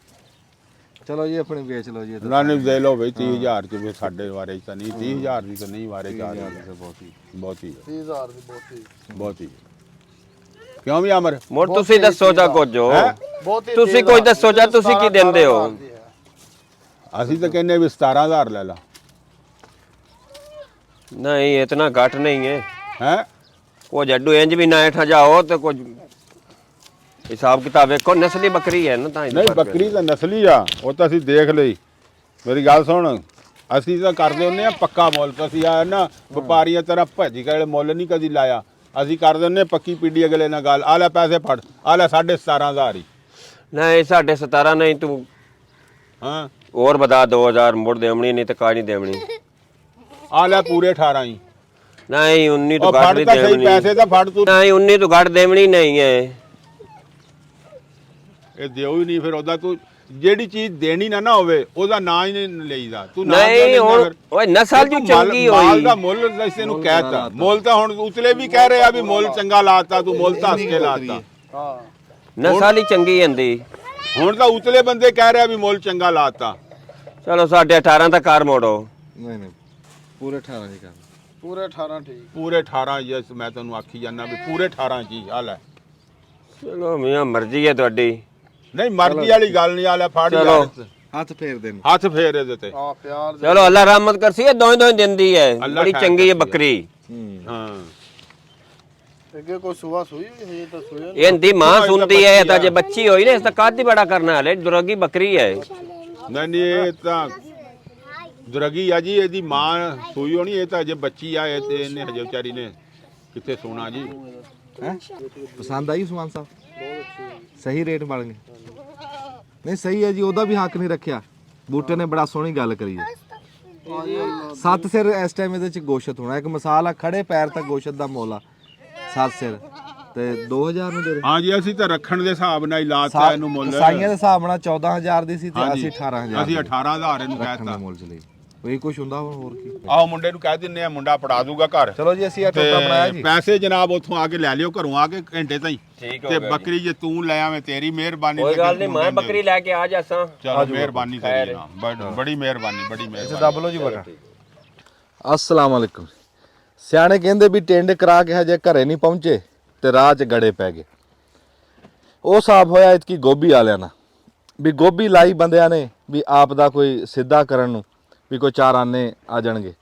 Speaker 4: ਚਲੋ ਜੀ ਆਪਣੀ ਵੇਚ ਲਓ ਜੀ।
Speaker 1: ਉਹਨਾਂ ਨੇ ਦੇ ਲਓ ਬਈ 30,000 ਚ ਵੀ ਸਾਡੇ ਵਾਰੇ ਚ ਤਾਂ ਨਹੀਂ। 30,000 ਦੀ ਤਾਂ ਨਹੀਂ ਵਾਰੇ ਚ ਆ ਰਹੀ। ਬਹੁਤੀ
Speaker 5: 30,000 ਦੀ ਬਹੁਤੀ
Speaker 1: ਬਹੁਤੀ। ਕਿਉਂ ਵੀ ਅਮਰ?
Speaker 2: ਮੋੜ ਤੁਸੀਂ ਦੱਸੋ ਜਾਂ ਕੁਝ ਹੋ।
Speaker 5: ਬਹੁਤੀ
Speaker 2: ਤੁਸੀਂ ਕੋਈ ਦੱਸੋ ਜਾਂ ਤੁਸੀਂ ਕੀ ਦਿੰਦੇ ਹੋ?
Speaker 1: ਅਸੀਂ ਤਾਂ ਕਹਿੰਦੇ ਵੀ 17,000 ਲੈ ਲਾ।
Speaker 2: ਨਹੀਂ ਇਤਨਾ ਘੱਟ ਨਹੀਂ ਹੈ।
Speaker 1: ਹੈ
Speaker 2: ਕੁਝ ਅੱਡੂ ਇੰਜ ਵੀ ਨਾ ਹੇਠਾਂ ਜਾਓ ਤੇ ਕੁਝ ਹਿਸਾਬ ਕਿਤਾਬ ਵੇਖੋ। ਨਸਲੀ ਬੱਕਰੀ ਹੈ ਨਾ ਤਾਂ ਇਹਦਾ
Speaker 1: ਨਹੀਂ
Speaker 2: ਫਰਕ ਹੈ।
Speaker 1: ਬੱਕਰੀ ਤਾਂ ਨਸਲੀ ਆ, ਉਹ ਤਾਂ ਅਸੀਂ ਦੇਖ ਲਈ। ਮੇਰੀ ਗੱਲ ਸੁਣ, ਅਸੀਂ ਤਾਂ ਕਰਦੇ ਹੁੰਦੇ ਆ ਪੱਕਾ ਮੁੱਲ। ਤਾਂ ਅਸੀਂ ਆ ਨਾ ਵਪਾਰੀਆਂ ਤਰ੍ਹਾਂ ਭੱਜੀ ਕੇ ਮੁੱਲ ਨਹੀਂ ਕਦੀ ਲਾਇਆ। ਅਸੀਂ ਕਰ ਦਿੰਦੇ ਪੱਕੀ ਪੀੜੀ ਅਗਲੇ ਨਾਲ ਗੱਲ। ਆ ਲੈ ਪੈਸੇ ਫੜ, ਆ ਲੈ 17,500 ਹੀ।
Speaker 2: ਨਹੀਂ 17.5 ਨਹੀਂ ਤੂੰ
Speaker 1: ਹਾਂ
Speaker 2: ਹੋਰ ਵਧਾ 2,000 ਮੁੜ ਦੇਵਣੀ ਨਹੀਂ ਤੇ ਕਾਹ ਨਹੀਂ ਦੇਵਣੀ।
Speaker 1: ਆ ਲੈ ਪੂਰੇ 18 ਹੀ।
Speaker 2: ਨਹੀਂ 19 ਤੋਂ
Speaker 1: ਉਹ
Speaker 2: ਘੱਟ
Speaker 1: ਫੜ
Speaker 2: ਨਹੀਂ
Speaker 1: ਤਾਂ ਸਹੀ
Speaker 2: ਦੇਵਣੀ।
Speaker 1: ਪੈਸੇ ਤਾਂ ਫੜ ਤੂੰ।
Speaker 2: ਨਹੀਂ 19 ਤੋਂ ਘੱਟ ਦੇਵਣੀ ਨਹੀਂ ਹੈ।
Speaker 1: ਇਹ ਦਿਓ ਹੀ ਨਹੀਂ, ਫਿਰ ਉਹਦਾ ਤੂੰ ਜਿਹੜੀ ਚੀਜ਼ ਦੇਣੀ ਨਾ ਹੋਵੇ ਉਹਦਾ ਨਾਂ ਹੀ ਨਹੀਂ ਲਈਦਾ। ਤੂੰ ਨਾਂ
Speaker 2: ਨਹੀਂ
Speaker 1: ਕਿਉਂ
Speaker 2: ਹੁਣ
Speaker 1: ਲੈਂਦਾ?
Speaker 2: ਓਏ ਨਸਲ ਜੋ ਚੰਗੀ
Speaker 1: ਮਾਲ
Speaker 2: ਹੋਈ
Speaker 1: ਦਾ ਮੁੱਲ ਇਸੇ ਨੂੰ ਕਹਿਤਾ, ਮੁੱਲ ਤਾਂ ਹੁਣ ਉਤਲੇ ਵੀ ਕਹਿ ਰਹੇ ਆ ਵੀ ਮੁੱਲ ਚੰਗਾ ਲਾਤਾ, ਤੂੰ ਮੁੱਲ ਤਾਂ ਹੱਸ ਕੇ ਲਾਤਾ।
Speaker 5: ਹਾਂ
Speaker 2: ਨਸਲ ਹੀ ਚੰਗੀ ਹੁੰਦੀ।
Speaker 1: ਹੁਣ ਤਾਂ ਉਤਲੇ ਬੰਦੇ ਕਹਿ ਰਹੇ ਆ ਵੀ ਮੁੱਲ ਚੰਗਾ ਲਾਤਾ।
Speaker 2: ਚਲੋ 18.5 ਦਾ ਕਾਰ ਮੋੜੋ।
Speaker 4: ਨਹੀਂ ਪੂਰੇ 18 ਦੀ ਕਰ।
Speaker 5: ਪੂਰੇ 18 ਠੀਕ।
Speaker 1: ਪੂਰੇ 18 ਯਸ, ਮੈਂ ਤੈਨੂੰ ਆਖੀ ਜਾਂਦਾ ਵੀ ਪੂਰੇ 18 ਜੀ ਆ ਲੈ।
Speaker 2: ਚਲੋ ਮੀਆਂ ਮਰਜ਼ੀ ਹੈ ਤੁਹਾਡੀ।
Speaker 1: ਨਹੀਂ ਮਰਜ਼ੀ ਵਾਲੀ ਗੱਲ ਨਹੀਂ, ਆ ਲੈ ਫੜ
Speaker 2: ਚਲੋ।
Speaker 1: ਯਾਰ,
Speaker 4: ਹੱਥ ਫੇਰ ਦੇਣ।
Speaker 1: ਹੱਥ ਫੇਰ ਇਹਦੇ ਤੇ।
Speaker 5: ਆ ਪਿਆਰ ਦੇ
Speaker 2: ਚਲੋ ਅੱਲਾ ਰਹਿਮਤ ਕਰਸੀ, ਇਹ ਦੋਵੇਂ ਦਿੰਦੀ ਹੈ,
Speaker 1: ਅੱਲਾ
Speaker 2: ਬੜੀ
Speaker 1: ਖੈਰ
Speaker 2: ਚੰਗੀ ਹੈ
Speaker 1: ਕਰਸੀ ਹੈ।
Speaker 2: ਬੱਕਰੀ।
Speaker 1: ਹਾਂ
Speaker 5: ਅੱਗੇ ਕੋਈ ਸੁਆ ਸੂਈ ਹੋਈ ਹੈ ਤਾਂ ਸੂਈ
Speaker 2: ਇਹਦੀ ਮਾਂ ਸੁਣਦੀ ਹੈ ਤਾਂ ਜੇ ਬੱਚੀ ਹੋਈ ਨਾ ਇਸ ਦਾ ਕੱਦ ਹੀ ਬੜਾ ਕਰਨਾ ਹਲੇ, ਦੁਰਗੀ ਬੱਕਰੀ ਹੈ।
Speaker 1: ਨਹੀਂ ਇਹ ਤਾਂ ਦੁਰਗੀ ਆ ਜੀ, ਇਹਦੀ ਮਾਂ ਸੂਈ ਹੋਣੀ, ਇਹ ਤਾਂ ਅਜੇ ਬੱਚੀ ਆ, ਇਹ ਤੇ ਇਹਨੇ ਹਜੇ ਵਿਚਾਰੀ ਨੇ ਕਿੱਥੇ ਸੋਣਾ ਜੀ।
Speaker 4: ਹੈ ਪਸੰਦ ਆਈ ਉਸਮਾਨ ਸਾਹਿਬ? ਸਹੀ ਰੇਟ ਬਣ ਗਏ? ਨਹੀਂ ਸਹੀ ਹੈ ਜੀ, ਉਹਦਾ ਵੀ ਹੱਕ ਨਹੀਂ ਰੱਖਿਆ। ਬੂਟੇ ਨੇ ਬੜਾ ਸੋਹਣੀ ਗੱਲ ਕਰੀ ਹੈ। 7 ਸਿਰ ਇਸ ਟਾਈਮ ਇਹਦੇ ਚ ਗੋਸ਼ਤ ਹੋਣਾ। ਇੱਕ ਮਿਸਾਲ ਆ, ਖੜੇ ਪੈਰ ਤੱਕ ਗੋਸ਼ਤ ਦਾ ਮੁੱਲ ਆ 7 ਸਿਰ ਤੇ 2000 ਨੂੰ ਦੇ ਰਹੇ।
Speaker 1: ਹਾਂ ਜੀ, ਅਸੀਂ ਤਾਂ ਰੱਖਣ ਦੇ ਹਿਸਾਬ ਨਾਲ ਹੀ ਲਾਤਾ ਇਹਨੂੰ ਮੁੱਲ।
Speaker 4: ਸਾਈਆਂ ਦੇ ਹਿਸਾਬ ਨਾਲ 14000 ਦੀ ਸੀ ਤੇ ਅਸੀਂ 18000
Speaker 1: ਅਸੀਂ 18000 ਇਹਨੂੰ
Speaker 4: ਰੱਖਣ ਦਾ
Speaker 1: ਕਹਿਤਾ।
Speaker 4: ਮੁੱਲ ਚ ਲਈ। ਉਹੀ ਕੁਝ ਹੁੰਦਾ ਹੋਰ ਕੀ।
Speaker 1: ਆਓ ਮੁੰਡੇ ਨੂੰ ਕਹਿ ਦਿੰਨੇ ਆ, ਮੁੰਡਾ ਪੜਾ ਦੂਗਾ ਘਰ।
Speaker 4: ਚਲੋ ਜੀ ਅਸੀਂ ਇਹ ਟੋਟਾ ਬਣਾਇਆ
Speaker 1: ਤੇ
Speaker 4: ਜੀ।
Speaker 1: ਪੈਸੇ ਜਨਾਬ ਉੱਥੋਂ ਆ ਕੇ ਲੈ ਲਿਓ, ਘਰੋਂ ਆ ਕੇ ਘੰਟੇ ਤਾਈਂ।
Speaker 2: ਠੀਕ ਹੋ
Speaker 1: ਤੇ
Speaker 2: ਗਿਆ
Speaker 1: ਬੱਕਰੀ ਜੇ ਤੂੰ ਲੈ ਆਵੇਂ ਤੇਰੀ ਮਿਹਰਬਾਨੀ।
Speaker 2: ਕੋਈ ਗੱਲ ਨਹੀਂ, ਮੈਂ ਬੱਕਰੀ ਲੈ ਕੇ ਆ ਜਾਸਾਂ।
Speaker 1: ਚਲੋ ਮਿਹਰਬਾਨੀ ਤੇਰੀ ਨਾ, ਬੜੀ ਮਿਹਰਬਾਨੀ, ਬੜੀ ਮਿਹਰਬਾਨੀ।
Speaker 4: ਦੱਬ ਲਓ ਜੀ ਬਟਾ। अस्सलाम वालेकुम। ਸਿਆਣੇ ਕਹਿੰਦੇ ਵੀ ਟਿੰਡ ਕਰਾ ਕੇ ਹਜੇ ਘਰੇ ਨਹੀਂ ਪਹੁੰਚੇ ਤੇ ਰਾਹ 'ਚ ਗੜੇ ਪੈ ਗਏ। ਉਹ ਸਾਬ ਹੋਇਆ ਇਤਕੀ ਗੋਭੀ ਵਾਲਿਆਂ ਨਾਲ ਵੀ ਗੋਭੀ ਲਾਈ ਬੰਦਿਆਂ ਨੇ ਵੀ ਆਪ ਦਾ ਕੋਈ ਸਿੱਧਾ ਕਰਨ ਨੂੰ ਵੀ ਕੋਈ 4 ਆਨੇ ਆ ਜਾਣਗੇ।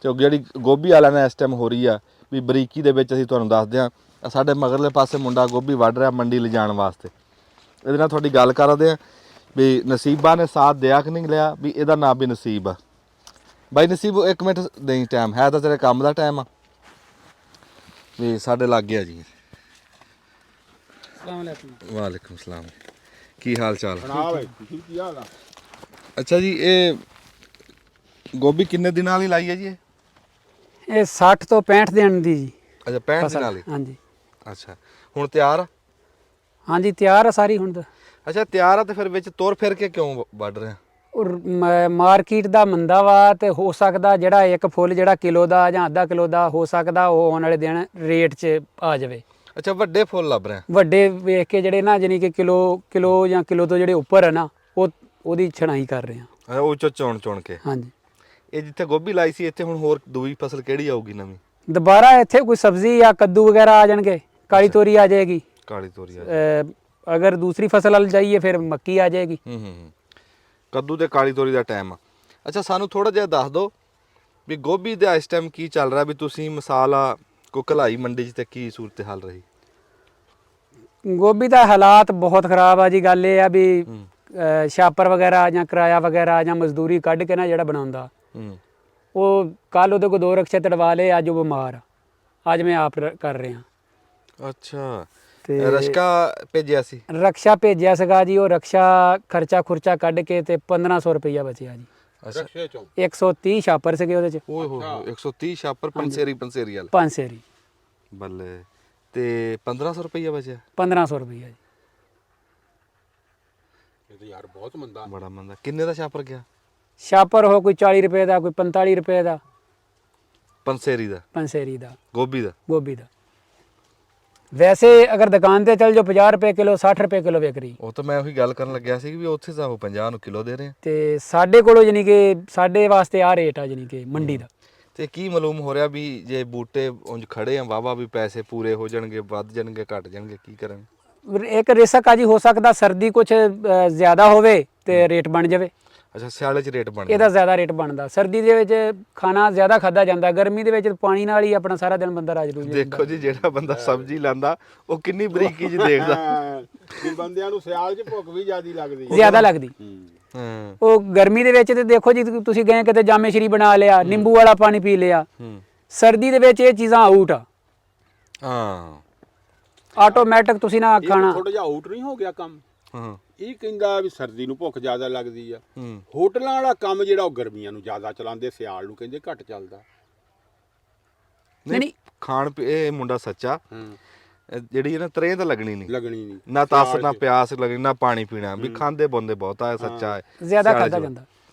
Speaker 4: ਤੇ ਜਿਹੜੀ ਗੋਭੀ ਵਾਲਿਆਂ ਨੇ ਇਸ ਟਾਈਮ ਹੋ ਰਹੀ ਆ ਵੀ ਬਰੀਕੀ ਦੇ ਵਿੱਚ ਅਸੀਂ ਤੁਹਾਨੂੰ ਦੱਸਦੇ ਹਾਂ। ਸਾਡੇ ਮਗਰਲੇ ਪਾਸੇ ਮੁੰਡਾ ਗੋਭੀ ਵੱਢ ਰਿਹਾ ਮੰਡੀ ਲਿਜਾਣ ਵਾਸਤੇ। ਇਹਦੇ ਨਾਲ ਤੁਹਾਡੀ ਗੱਲ ਕਰਦੇ ਆ ਵੀ ਨਸੀਬਾਂ ਨੇ ਸਾਥ ਦਿਆ ਕਿ ਨਹੀਂ ਲਿਆ, ਵੀ ਇਹਦਾ ਨਾਂ ਵੀ ਨਸੀਬ ਆ। ਬਾਈ ਨਸੀਬ ਇੱਕ ਮਿੰਟ ਨਹੀਂ, ਟਾਈਮ ਹੈ ਤਾਂ ਤੇਰੇ ਕੰਮ ਦਾ ਟਾਈਮ ਆ ਵੀ ਸਾਡੇ ਲੱਗ ਗਿਆ ਜੀ।
Speaker 3: अस्सलाम वालेकुम।
Speaker 4: ਵਾਲੇਕੁਮ ਸਲਾਮ। ਕੀ ਹਾਲ ਚਾਲ?
Speaker 1: ਹਾਂ ਬਈ, ਕੀ ਹਾਲ ਆ?
Speaker 4: ਅੱਛਾ ਜੀ, ਇਹ ਗੋਭੀ ਕਿੰਨੇ ਦਿਨਾਂ ਵਾਲੀ ਲਾਈ ਹੈ ਜੀ ਇਹ?
Speaker 3: ਇਹ 60 ਤੋਂ 65 ਦਿਨ ਦੀ ਜੀ
Speaker 4: ਅੱਛਾ 65
Speaker 3: ਫਸਲ।
Speaker 4: ਦਿਨਾਂ ਵਾਲੀ।
Speaker 3: ਹਾਂਜੀ
Speaker 4: ਅੱਛਾ ਹੁਣ ਤਿਆਰ ਆ?
Speaker 3: ਹਾਂਜੀ ਤਿਆਰ ਆ ਸਾਰੀ ਹੁਣ ਤਾਂ।
Speaker 4: ਅੱਛਾ ਤਿਆਰ ਆ ਤੇ ਫਿਰ ਵਿੱਚ ਤੁਰ ਫਿਰ ਕੇ ਕਿਉਂ ਵੱਢ ਰਹੇ ਆ?
Speaker 3: ਔਰ ਮਾਰਕੀਟ ਦਾ ਮੰਦਾ ਵਾ ਤੇ ਹੋ ਸਕਦਾ ਜਿਹੜਾ ਇੱਕ ਫੁੱਲ ਜਿਹੜਾ ਕਿਲੋ ਦਾ ਜਾਂ ਅੱਧਾ ਕਿਲੋ ਦਾ ਹੋ ਸਕਦਾ ਉਹ ਆਉਣ ਵਾਲੇ ਦਿਨ ਰੇਟ 'ਚ ਆ ਜਾਵੇ।
Speaker 4: ਅੱਛਾ ਵੱਡੇ ਫੁੱਲ ਲੱਭ ਰਹੇ ਆ?
Speaker 3: ਵੱਡੇ ਵੇਖ ਕੇ ਜਿਹੜੇ ਨਾ ਜਾਨੀ ਕਿ ਕਿਲੋ ਜਾਂ ਕਿਲੋ ਤੋਂ ਜਿਹੜੇ ਉੱਪਰ ਹੈ ਨਾ ਉਹਦੀ ਛਣਾਈ ਕਰ ਰਹੇ ਆ।
Speaker 4: ਅੱਛਾ ਉਹ ਚੋਂ ਚੁਣ ਕੇ।
Speaker 3: ਹਾਂਜੀ
Speaker 4: ਇਹ ਜਿੱਥੇ ਗੋਭੀ ਲਾਈ ਸੀ ਇੱਥੇ ਹੁਣ ਹੋਰ ਦੂਈ ਫਸਲ ਕਿਹੜੀ ਆਊਗੀ ਨਵੀਂ?
Speaker 3: ਦੁਬਾਰਾ ਇੱਥੇ ਕੋਈ ਸਬਜ਼ੀ ਜਾਂ ਕੱਦੂ ਵਗੈਰਾ ਆ ਜਾਣਗੇ, ਕਾਲੀ ਤੋਰੀ ਆ ਜਾਏਗੀ।
Speaker 4: ਕਾਲੀ ਤੋਰੀ ਆ।
Speaker 3: ਅਗਰ ਦੂਸਰੀ ਫਸਲ ਵੱਲ ਜਾਈਏ ਫਿਰ ਮੱਕੀ ਆ ਜਾਏਗੀ।
Speaker 4: ਕੱਦੂ ਤੇ ਕਾਲੀ ਤੋਰੀ ਦਾ ਟਾਈਮ ਆ। ਅੱਛਾ ਸਾਨੂੰ ਥੋੜਾ ਜਿਹਾ ਦੱਸ ਦਿਓ ਵੀ ਗੋਭੀ ਦਾ ਇਸ ਟਾਈਮ ਕੀ ਚੱਲ ਰਿਹਾ, ਵੀ ਤੁਸੀਂ ਮਿਸਾਲ ਆ ਕੋ ਕਲਾਈ ਮੰਡੀ 'ਚ ਤੇ ਕੀ ਸੂਰਤ ਹਾਲ ਰਹੀ?
Speaker 3: ਗੋਭੀ ਦਾ ਹਾਲਾਤ ਬਹੁਤ ਖਰਾਬ ਆ ਜੀ। ਗੱਲ ਇਹ ਆ ਵੀ ਛਾਪਰ ਵਗੈਰਾ ਜਾਂ ਕਿਰਾਇਆ ਵਗੈਰਾ ਜਾਂ ਮਜ਼ਦੂਰੀ ਕੱਢ ਕੇ ਨਾ ਜਿਹੜਾ ਬਣਾਉਂਦਾ ਉਹ ਕੱਲ ਉਹਦੇ ਕੋਲ 2 ਰਕਸ਼ੇ ਤੜਵਾ ਲਏ, ਅੱਜ ਉਹ ਬਿਮਾਰ ਆ, ਅੱਜ ਮੈਂ ਆਪ ਕਰ ਰਿਹਾ।
Speaker 4: ਅੱਛਾ
Speaker 3: ਤੇ
Speaker 4: ਰਸ਼ਕਾ ਭੇਜਿਆ ਸੀ?
Speaker 3: ਰਕਸ਼ਾ ਭੇਜਿਆ ਸੀਗਾ ਜੀ, ਉਹ ਰਕਸ਼ਾ ਖਰਚਾ ਖੁਰਚਾ ਕੱਢ ਕੇ ਤੇ 1500 ਰੁਪਈਆ ਬਚਿਆ ਜੀ।
Speaker 4: ਅੱਛਾ
Speaker 3: 130 ਛਾਪਰ ਸੀਗੇ ਉਹਦੇ ਚ।
Speaker 4: ਓਏ ਹੋ 130 ਛਾਪਰ ਪੰਸੇਰੀ ਵਾਲਾ।
Speaker 3: ਪੰਸੇਰੀ
Speaker 4: ਬੱਲੇ। ਤੇ 1500 ਰੁਪਈਆ ਬਚਿਆ?
Speaker 3: 1500 ਰੁਪਈਆ ਜੀ।
Speaker 1: ਇਹ ਤਾਂ ਯਾਰ ਬਹੁਤ ਮੰਦਾ।
Speaker 4: ਬੜਾ ਮੰਦਾ। ਕਿੰਨੇ ਦਾ ਛਾਪਰ ਗਿਆ?
Speaker 3: ਛਾਪਰ ਹੋ ਕੋਈ 40 ਰੁਪਏ ਦਾ, ਕੋਈ 45 ਰੁਪਏ ਦਾ।
Speaker 4: ਪੰਸੇਰੀ ਦਾ?
Speaker 3: ਪੰਸੇਰੀ ਦਾ
Speaker 4: ਗੋਭੀ ਦਾ?
Speaker 3: ਗੋਭੀ ਦਾ। ਵੈਸੇ ਅਗਰ ਦੁਕਾਨ ਤੇ ਚੱਲ ਜਾਓ 50 ਰੁਪਏ ਕਿਲੋ 60 ਰੁਪਏ ਕਿਲੋ ਵਿਕ ਰਹੀ।
Speaker 4: ਉਹ ਤਾਂ ਮੈਂ ਉਹੀ ਗੱਲ ਕਰਨ ਲੱਗਿਆ ਸੀ ਵੀ ਉੱਥੇ ਤਾਂ ਉਹ 50 ਨੂੰ ਕਿਲੋ ਦੇ ਰਹੇ ਆ
Speaker 3: ਤੇ ਸਾਡੇ ਕੋਲੋਂ ਜਾਨੀ ਕਿ ਸਾਡੇ ਵਾਸਤੇ ਆ ਰੇਟ ਆ ਜਾਨੀ ਕਿ ਮੰਡੀ ਦਾ।
Speaker 4: ਤੇ ਕੀ ਮਾਲੂਮ ਹੋ ਰਿਹਾ ਵੀ ਜੇ ਬੂਟੇ ਉਂਝ ਖੜੇ ਆ ਵਾਵਾ ਵੀ ਪੈਸੇ ਪੂਰੇ ਹੋ ਜਾਣਗੇ, ਵੱਧ ਜਾਣਗੇ, ਘਟ ਜਾਣਗੇ, ਕੀ ਕਰਾਂਗੇ?
Speaker 3: ਇੱਕ ਰਿਸਕ ਆ ਜੀ, ਹੋ ਸਕਦਾ ਸਰਦੀ ਕੁਝ ਜ਼ਿਆਦਾ ਹੋਵੇ ਤੇ ਰੇਟ ਬਣ ਜਾਵੇ।
Speaker 4: ਅੱਛਾ ਸਿਆਲੇ 'ਚ ਰੇਟ ਬਣ
Speaker 3: ਇਹਦਾ ਜ਼ਿਆਦਾ ਰੇਟ ਬਣਦਾ। ਸਰਦੀ ਦੇ ਵਿੱਚ ਖਾਣਾ ਜ਼ਿਆਦਾ ਖਾਦਾ ਜਾਂਦਾ, ਗਰਮੀ ਦੇ ਵਿੱਚ ਪਾਣੀ ਨਾਲ ਹੀ ਆਪਣਾ ਸਾਰਾ ਦਿਨ ਬੰਦਾ ਰਾਜ ਰੂਜ
Speaker 4: ਦੇਖੋ ਜੀ ਜਿਹੜਾ ਬੰਦਾ ਸਬਜ਼ੀ ਲਾਂਦਾ ਉਹ ਕਿੰਨੀ ਬਰੀਕੀ 'ਚ ਦੇਖਦਾ।
Speaker 1: ਵੀ ਬੰਦਿਆਂ ਨੂੰ ਸਿਆਲ 'ਚ ਭੁੱਖ ਵੀ
Speaker 3: ਜ਼ਿਆਦਾ ਲੱਗਦੀ।
Speaker 4: ਹਾਂ
Speaker 3: ਉਹ ਗਰਮੀ ਦੇ ਵਿੱਚ ਤੇ ਦੇਖੋ ਜੀ ਤੁਸੀਂ ਗਏ ਕਿਤੇ ਜਾਮੇ ਸ਼ਰੀ ਬਣਾ ਲਿਆ, ਨਿੰਬੂ ਵਾਲਾ ਪਾਣੀ ਪੀ ਲਿਆ। ਸਰਦੀ ਦੇ ਵਿੱਚ ਇਹ ਚੀਜ਼ਾਂ ਆਊਟ ਆ।
Speaker 4: ਹਾਂ
Speaker 3: ਆਟੋਮੈਟਿਕ ਤੁਸੀਂ ਨਾ ਖਾਣਾ।
Speaker 1: ਥੋੜਾ ਜਿਹਾ ਆਊਟ ਨਹੀਂ ਹੋ ਗਿਆ ਕੰਮ?
Speaker 4: ਹਾਂ
Speaker 1: ਇਹ ਕਹਿੰਦਾ ਵੀ ਸਰਦੀ ਨੂੰ ਭੁੱਖ ਜ਼ਿਆਦਾ ਲੱਗਦੀ ਆ। ਹੋਟਲਾਂ ਵਾਲਾ ਕੰਮ ਜਿਹੜਾ ਉਹ ਗਰਮੀਆਂ ਨੂੰ ਜ਼ਿਆਦਾ ਚਲਾਉਂਦੇ, ਸਿਆਲ ਨੂੰ ਕਹਿੰਦੇ ਘੱਟ ਚੱਲਦਾ।
Speaker 3: ਨਹੀਂ
Speaker 4: ਖਾਣ ਇਹ ਮੁੰਡਾ ਸੱਚਾ ਜਿਹੜੀ ਇਹ ਨਾ ਤਰੇ ਤਾਂ ਲੱਗਣੀ ਨਹੀਂ,
Speaker 1: ਲੱਗਣੀ ਨਹੀਂ,
Speaker 4: ਨਾ ਤਸ ਨਾ ਪਿਆਸ ਲੱਗਣੀ ਨਾ ਪਾਣੀ ਪੀਣਾ ਵੀ ਖਾਂਦੇ ਬੰਦੇ ਬਹੁਤ ਆ, ਸੱਚਾ ਹੈ
Speaker 3: ਜ਼ਿਆਦਾ ਖਾਦਾ ਜਾਂਦਾ।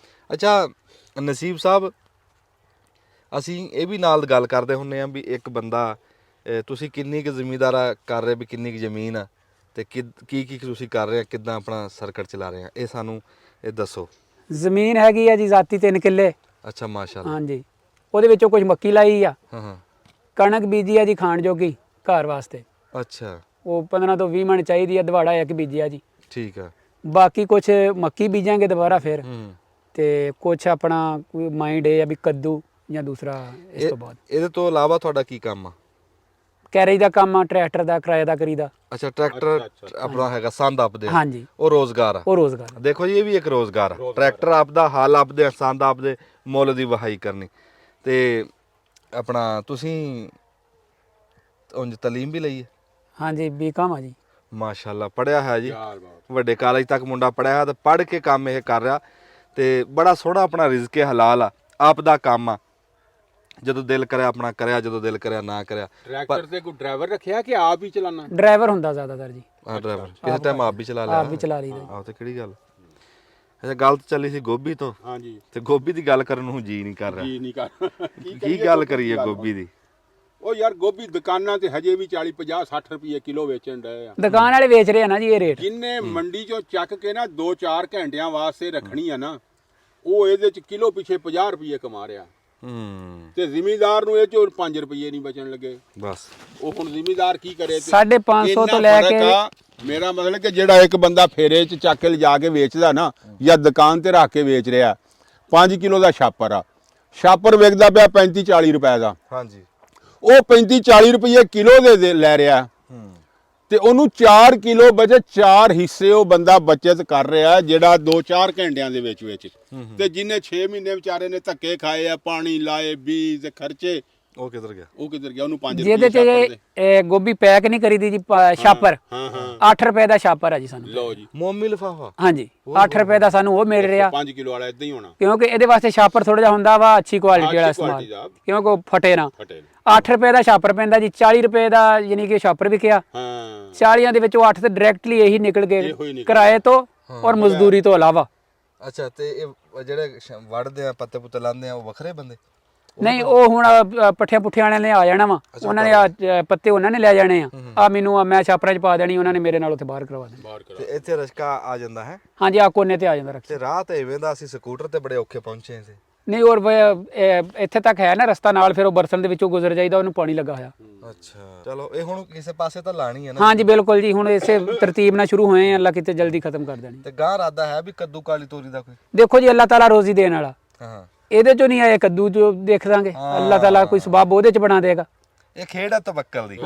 Speaker 4: ਅੱਛਾ ਨਸੀਬ ਸਾਹਿਬ, ਅਸੀਂ ਇਹ ਵੀ ਨਾਲ ਗੱਲ ਕਰਦੇ ਹੁੰਨੇ ਆ ਵੀ ਇੱਕ ਬੰਦਾ ਤੁਸੀਂ ਕਿੰਨੀ ਕੁ ਜ਼ਿਮੀਂਦਾਰਾ ਕਰ ਰਹੇ, ਵੀ ਕਿੰਨੀ ਕੁ ਜ਼ਮੀਨ ਆ ਤੇ ਕੀ ਕੀ ਤੁਸੀਂ ਕਰ ਰਹੇ ਆ, ਕਿੱਦਾਂ ਆਪਣਾ ਸਰਕਟ ਚਲਾ ਰਹੇ ਆ, ਇਹ ਸਾਨੂੰ ਇਹ ਦੱਸੋ।
Speaker 3: ਜ਼ਮੀਨ ਹੈਗੀ ਆ ਜੀ ਜ਼ਾਤੀ 3 ਕਿੱਲੇ।
Speaker 4: ਅੱਛਾ ਮਾਸ਼ਾਅੱਲਾ।
Speaker 3: ਹਾਂਜੀ, ਉਹਦੇ ਵਿੱਚੋਂ ਕੁਝ ਮੱਕੀ ਲਾਈ ਆ,
Speaker 4: ਹਾਂ
Speaker 3: ਕਣਕ ਬੀਜੀ ਆ ਜੀ ਖਾਣ ਜੋਗੀ ਘਰ ਵਾਸਤੇ,
Speaker 4: ਅੱਛਾ
Speaker 3: ਉਹ 15 ਤੋਂ 20 ਮਣ ਚਾਹੀਦੀ ਆ, ਦਵਾੜਾ ਇੱਕ ਬੀਜਿਆ ਜੀ।
Speaker 4: ਠੀਕ ਆ।
Speaker 3: ਬਾਕੀ ਕੁਝ ਮੱਕੀ ਬੀਜਾਂਗੇ ਦੁਬਾਰਾ ਫਿਰ,
Speaker 4: ਹੂੰ
Speaker 3: ਤੇ ਕੁਝ ਆਪਣਾ ਕੋਈ ਮਾਈਂਡ ਇਹ ਆ ਵੀ ਕੱਦੂ ਜਾਂ ਦੂਸਰਾ ਇਸ ਤੋਂ ਬਾਅਦ।
Speaker 4: ਇਹਦੇ ਤੋਂ ਇਲਾਵਾ ਤੁਹਾਡਾ ਕੀ ਕੰਮ ਆ?
Speaker 3: ਕੈਰੇਜ ਦਾ ਕੰਮ ਆ, ਟਰੈਕਟਰ ਦਾ ਕਿਰਾਏ ਦਾ ਕਰੀਦਾ।
Speaker 4: ਅੱਛਾ ਟਰੈਕਟਰ ਆਪਣਾ ਹੈਗਾ ਸੰਦ ਆਪਦੇ,
Speaker 3: ਹਾਂਜੀ,
Speaker 4: ਉਹ ਰੋਜ਼ਗਾਰ ਆ।
Speaker 3: ਉਹ ਰੋਜ਼ਗਾਰ ਆ।
Speaker 4: ਦੇਖੋ ਜੀ ਇਹ ਵੀ ਇੱਕ ਰੋਜ਼ਗਾਰ ਆ, ਟਰੈਕਟਰ ਆਪਦਾ, ਹਲ ਆਪਦੇ, ਸੰਦ ਆਪਦੇ, ਮੁੱਲ ਦੀ ਵਹਾਈ ਕਰਨੀ। ਤੇ ਆਪਣਾ ਤੁਸੀਂ ਉਂਝ ਤਾਲੀਮ ਵੀ ਲਈ ਹੈ?
Speaker 3: ਹਾਂਜੀ ਬੀਕਾਮ ਆ ਜੀ।
Speaker 4: ਮਾਸ਼ਾਅੱਲਾ ਪੜਿਆ ਹੈ ਜੀ, ਵੱਡੇ ਕਾਲਜ ਤੱਕ ਮੁੰਡਾ ਪੜਿਆ ਤੇ ਪੜ ਕੇ ਕੰਮ ਇਹ ਕਰ ਰਿਹਾ ਤੇ ਬੜਾ ਸੋਹਣਾ ਆਪਣਾ ਰਿਜ਼ਕ ਹਲਾਲ ਆ, ਆਪ ਦਾ ਕੰਮ ਆ। ਜਦੋਂ ਦਿਲ ਕਰਿਆ ਆਪਣਾ ਕਰਿਆ, ਜਦੋਂ ਦਿਲ ਕਰਿਆ ਨਾ ਕਰਿਆ।
Speaker 1: ਟਰੈਕਟਰ ਤੇ ਕੋਈ ਡਰਾਈਵਰ ਰੱਖਿਆ ਕਿ ਆਪ ਹੀ ਚਲਾਣਾ?
Speaker 3: ਡਰਾਈਵਰ ਹੁੰਦਾ ਜ਼ਿਆਦਾਤਰ ਜੀ,
Speaker 4: ਹਾਂ ਡਰਾਈਵਰ ਕਿਸੇ ਟਾਈਮ ਆਪ ਵੀ ਚਲਾ ਲਿਆ।
Speaker 3: ਆਪ ਵੀ ਚਲਾ ਲਈਦਾ।
Speaker 4: ਆਹ ਤੇ ਕਿਹੜੀ ਗੱਲ। ਅੱਛਾ ਗੱਲ ਤਾਂ ਚੱਲੀ ਸੀ ਗੋਭੀ ਤੋਂ।
Speaker 1: ਹਾਂਜੀ,
Speaker 4: ਤੇ ਗੋਭੀ ਦੀ ਗੱਲ ਕਰਨ ਨੂੰ ਜੀ ਨਹੀਂ ਕਰ ਰਿਹਾ।
Speaker 1: ਜੀ ਨਹੀਂ ਕਰ
Speaker 4: ਕੀ ਗੱਲ ਕਰੀਏ ਗੋਭੀ ਦੀ?
Speaker 1: ਉਹ ਯਾਰ ਗੋਭੀ ਦੁਕਾਨਾਂ ਤੇ ਹਜੇ ਵੀ 40 50 60 ਰੁਪਏ ਕਿਲੋ ਵੇਚਣ ਡਏ ਆ।
Speaker 3: ਦੁਕਾਨ ਵਾਲੇ ਵੇਚ ਰਹੇ ਆ ਨਾ ਜੀ ਇਹ ਰੇਟ।
Speaker 1: ਜਿੰਨੇ ਮੰਡੀ ਚੋਂ ਚੱਕ ਕੇ ਨਾ 2-4 ਘੰਟਿਆਂ ਵਾਸਤੇ ਰੱਖਣੀ ਆ ਨਾ, ਉਹ ਇਹਦੇ ਚ ਕਿਲੋ ਪਿੱਛੇ 50 ਰੁਪਏ ਕਮਾ ਰਿਹਾ। ਤੇ ਜ਼ਿਮੀਂਦਾਰ ਨੂੰ ਇਹ ਚੋਂ 5 ਰੁਪਏ ਨਹੀਂ ਬਚਣ ਲੱਗੇ।
Speaker 4: ਬਸ
Speaker 1: ਉਹ ਹੁਣ ਜ਼ਿਮੀਂਦਾਰ ਕੀ ਕਰੇ?
Speaker 3: 550 ਤੋਂ ਲੈ ਕੇ
Speaker 1: ਮੇਰਾ ਮਤਲਬ ਕਿ ਜਿਹੜਾ ਇੱਕ ਬੰਦਾ ਫੇਰੇ ਚ ਚੱਕ ਕੇ ਲਿਜਾ ਕੇ ਵੇਚਦਾ ਨਾ, ਜਾਂ ਦੁਕਾਨ ਤੇ ਰੱਖ ਕੇ ਵੇਚ ਰਿਹਾ, 5 ਕਿਲੋ ਦਾ ਛਾਪਰ ਆ, ਛਾਪਰ ਵਿਕਦਾ ਪਿਆ 35-40 ਰੁਪਏ ਦਾ।
Speaker 4: ਹਾਂਜੀ
Speaker 1: ਉਹ 35-40 ਰੁਪਏ ਕਿਲੋ ਦੇ ਲੈ ਰਿਹਾ ਤੇ ਉਹਨੂੰ 4 ਕਿਲੋ ਬਚੇ, 4 ਹਿੱਸੇ ਉਹ ਬੰਦਾ ਬਚਤ ਕਰ ਰਿਹਾ ਜਿਹੜਾ 2-4 ਘੰਟਿਆਂ ਦੇ ਵਿੱਚ ਤੇ ਜਿੰਨੇ 6 ਮਹੀਨੇ ਵਿਚਾਰੇ ਨੇ ਧੱਕੇ ਖਾਏ ਆ, ਪਾਣੀ ਲਾਏ, ਬੀਜ ਤੇ ਖਰਚੇ,
Speaker 4: ਉਹ ਕਿੱਧਰ ਗਿਆ?
Speaker 1: ਉਹ ਕਿੱਧਰ ਗਿਆ? ਉਹਨੂੰ 5
Speaker 3: ਜਿਹਦੇ ਚ ਇਹ ਗੋਭੀ ਪੈਕ ਨਹੀਂ ਕਰੀਦੀ ਜੀ ਛਾਪਰ,
Speaker 1: ਹਾਂ ਹਾਂ
Speaker 3: 8 ਰੁਪਏ ਦਾ ਛਾਪਰ ਆ ਜੀ ਸਾਨੂੰ।
Speaker 1: ਲਓ ਜੀ,
Speaker 4: ਮੋਮੀ ਲਿਫਾਫਾ।
Speaker 3: ਹਾਂਜੀ 8 ਰੁਪਏ ਦਾ ਸਾਨੂੰ ਉਹ ਮਿਲ ਰਿਹਾ,
Speaker 1: 5 ਕਿਲੋ ਵਾਲਾ ਇਦਾਂ ਹੀ ਹੋਣਾ,
Speaker 3: ਕਿਉਂਕਿ ਇਹਦੇ ਵਾਸਤੇ ਛਾਪਰ ਥੋੜਾ ਜਿਹਾ ਹੁੰਦਾ ਵਾ ਅੱਛੀ ਕੁਆਲਿਟੀ ਵਾਲਾ ਇਸਤੇਮਾਲ, ਕਿਉਂਕਿ ਉਹ ਫਟੇ ਨਾ।
Speaker 1: ਫਟੇ
Speaker 3: 8 ਰੁਪਏ ਦਾ ਛਾਪਰ ਪੈਂਦਾ ਜੀ, 40 ਰੁਪਏ ਦਾ ਯਾਨੀ ਕਿ ਛਾਪਰ ਵਿਕਿਆ।
Speaker 1: ਹਾਂ
Speaker 3: 40 ਦੇ ਵਿੱਚੋਂ 8 ਤੇ ਡਾਇਰੈਕਟਲੀ ਇਹੀ ਨਿਕਲ ਗਏ ਕਿਰਾਏ ਤੋਂ ਔਰ ਮਜ਼ਦੂਰੀ ਤੋਂ ਇਲਾਵਾ।
Speaker 4: ਅੱਛਾ ਤੇ ਇਹ ਜਿਹੜੇ ਵੜਦੇ ਆ ਪੱਤੇ ਪੁੱਤੇ ਲਾਉਂਦੇ ਆ ਉਹ ਵੱਖਰੇ ਬੰਦੇ?
Speaker 3: ਨਹੀਂ ਉਹ ਹੁਣ ਪੱਠਿਆਂ ਪੁੱਠਿਆਂ ਵਾਲਿਆਂ ਨੇ ਆ ਜਾਣਾ ਵਾ, ਉਹਨਾਂ ਨੇ ਪੱਤੇ ਉਹਨਾਂ ਨੇ ਲੈ ਜਾਣੇ ਆ ਮੈਨੂੰ ਮੈਂ ਛਾਪਰਾਂ 'ਚ ਪਾ ਦੇਣੀ, ਉਹਨਾਂ ਨੇ ਮੇਰੇ ਨਾਲ ਉੱਥੇ ਬਾਹਰ ਕਰਵਾ ਦੇਣੀ।
Speaker 4: ਤੇ ਇੱਥੇ ਰਸ਼ਕਾ ਆ ਜਾਂਦਾ ਹੈ?
Speaker 3: ਹਾਂਜੀ ਆ ਕੋਨੇ ਤੇ ਆ ਜਾਂਦਾ ਰਕਸ਼ਾ।
Speaker 4: ਤੇ ਰਾਹ ਤੇ ਇਵੇਂ ਦਾ ਅਸੀਂ ਸਕੂਟਰ ਤੇ ਬੜੇ ਔਖੇ ਪਹੁੰਚੇ ਸੀ।
Speaker 3: ਨਹੀਂ ਔਰ ਇੱਥੇ ਤੱਕ ਹੈ ਨਾ ਰਸਤਾ ਨਾਲ, ਫਿਰ ਉਹ ਬਰਸਨ ਦੇ ਵਿੱਚੋਂ ਗੁਜ਼ਰ ਜਾਈਦਾ, ਉਹਨੂੰ ਪਾਣੀ ਲੱਗਾ ਹੋਇਆ।
Speaker 4: ਅੱਛਾ ਚਲੋ ਇਹ ਹੁਣ ਕਿਸੇ ਪਾਸੇ ਤਾਂ ਲਾਣੀ ਹੈ ਨਾ?
Speaker 3: ਹਾਂਜੀ ਬਿਲਕੁਲ ਜੀ, ਹੁਣ ਇਸੇ ਤਰਤੀਬ ਨਾਲ ਸ਼ੁਰੂ ਹੋਏ ਆ, ਅੱਲਾ ਕਿਤੇ ਜਲਦੀ ਖਤਮ ਕਰ ਦੇਣੀ।
Speaker 4: ਤੇ ਗਾਂ ਇਰਾਦਾ ਹੈ ਵੀ ਕੱਦੂ ਕਾਲੀ ਤੋਰੀ ਦਾ ਕੋਈ?
Speaker 3: ਦੇਖੋ ਜੀ ਅੱਲਾਹ ਤਾਲਾ ਰੋਜ਼ੀ ਦੇਣ ਵਾਲਾ,
Speaker 4: ਹਾਂ
Speaker 3: ਇਹਦੇ ਚੋਂ ਨਹੀਂ ਆਏ ਕੱਦੂ ਜੋ ਦੇਖ ਦਾਂਗੇ, ਅੱਲਾਹ ਤਾਲਾ ਕੋਈ ਸਬਬ ਉਹਦੇ ਚ ਬਣਾ ਦੇਗਾ।
Speaker 4: ਇਹ ਖੇਡ ਆ ਤਵੱਕਲ ਦੀ,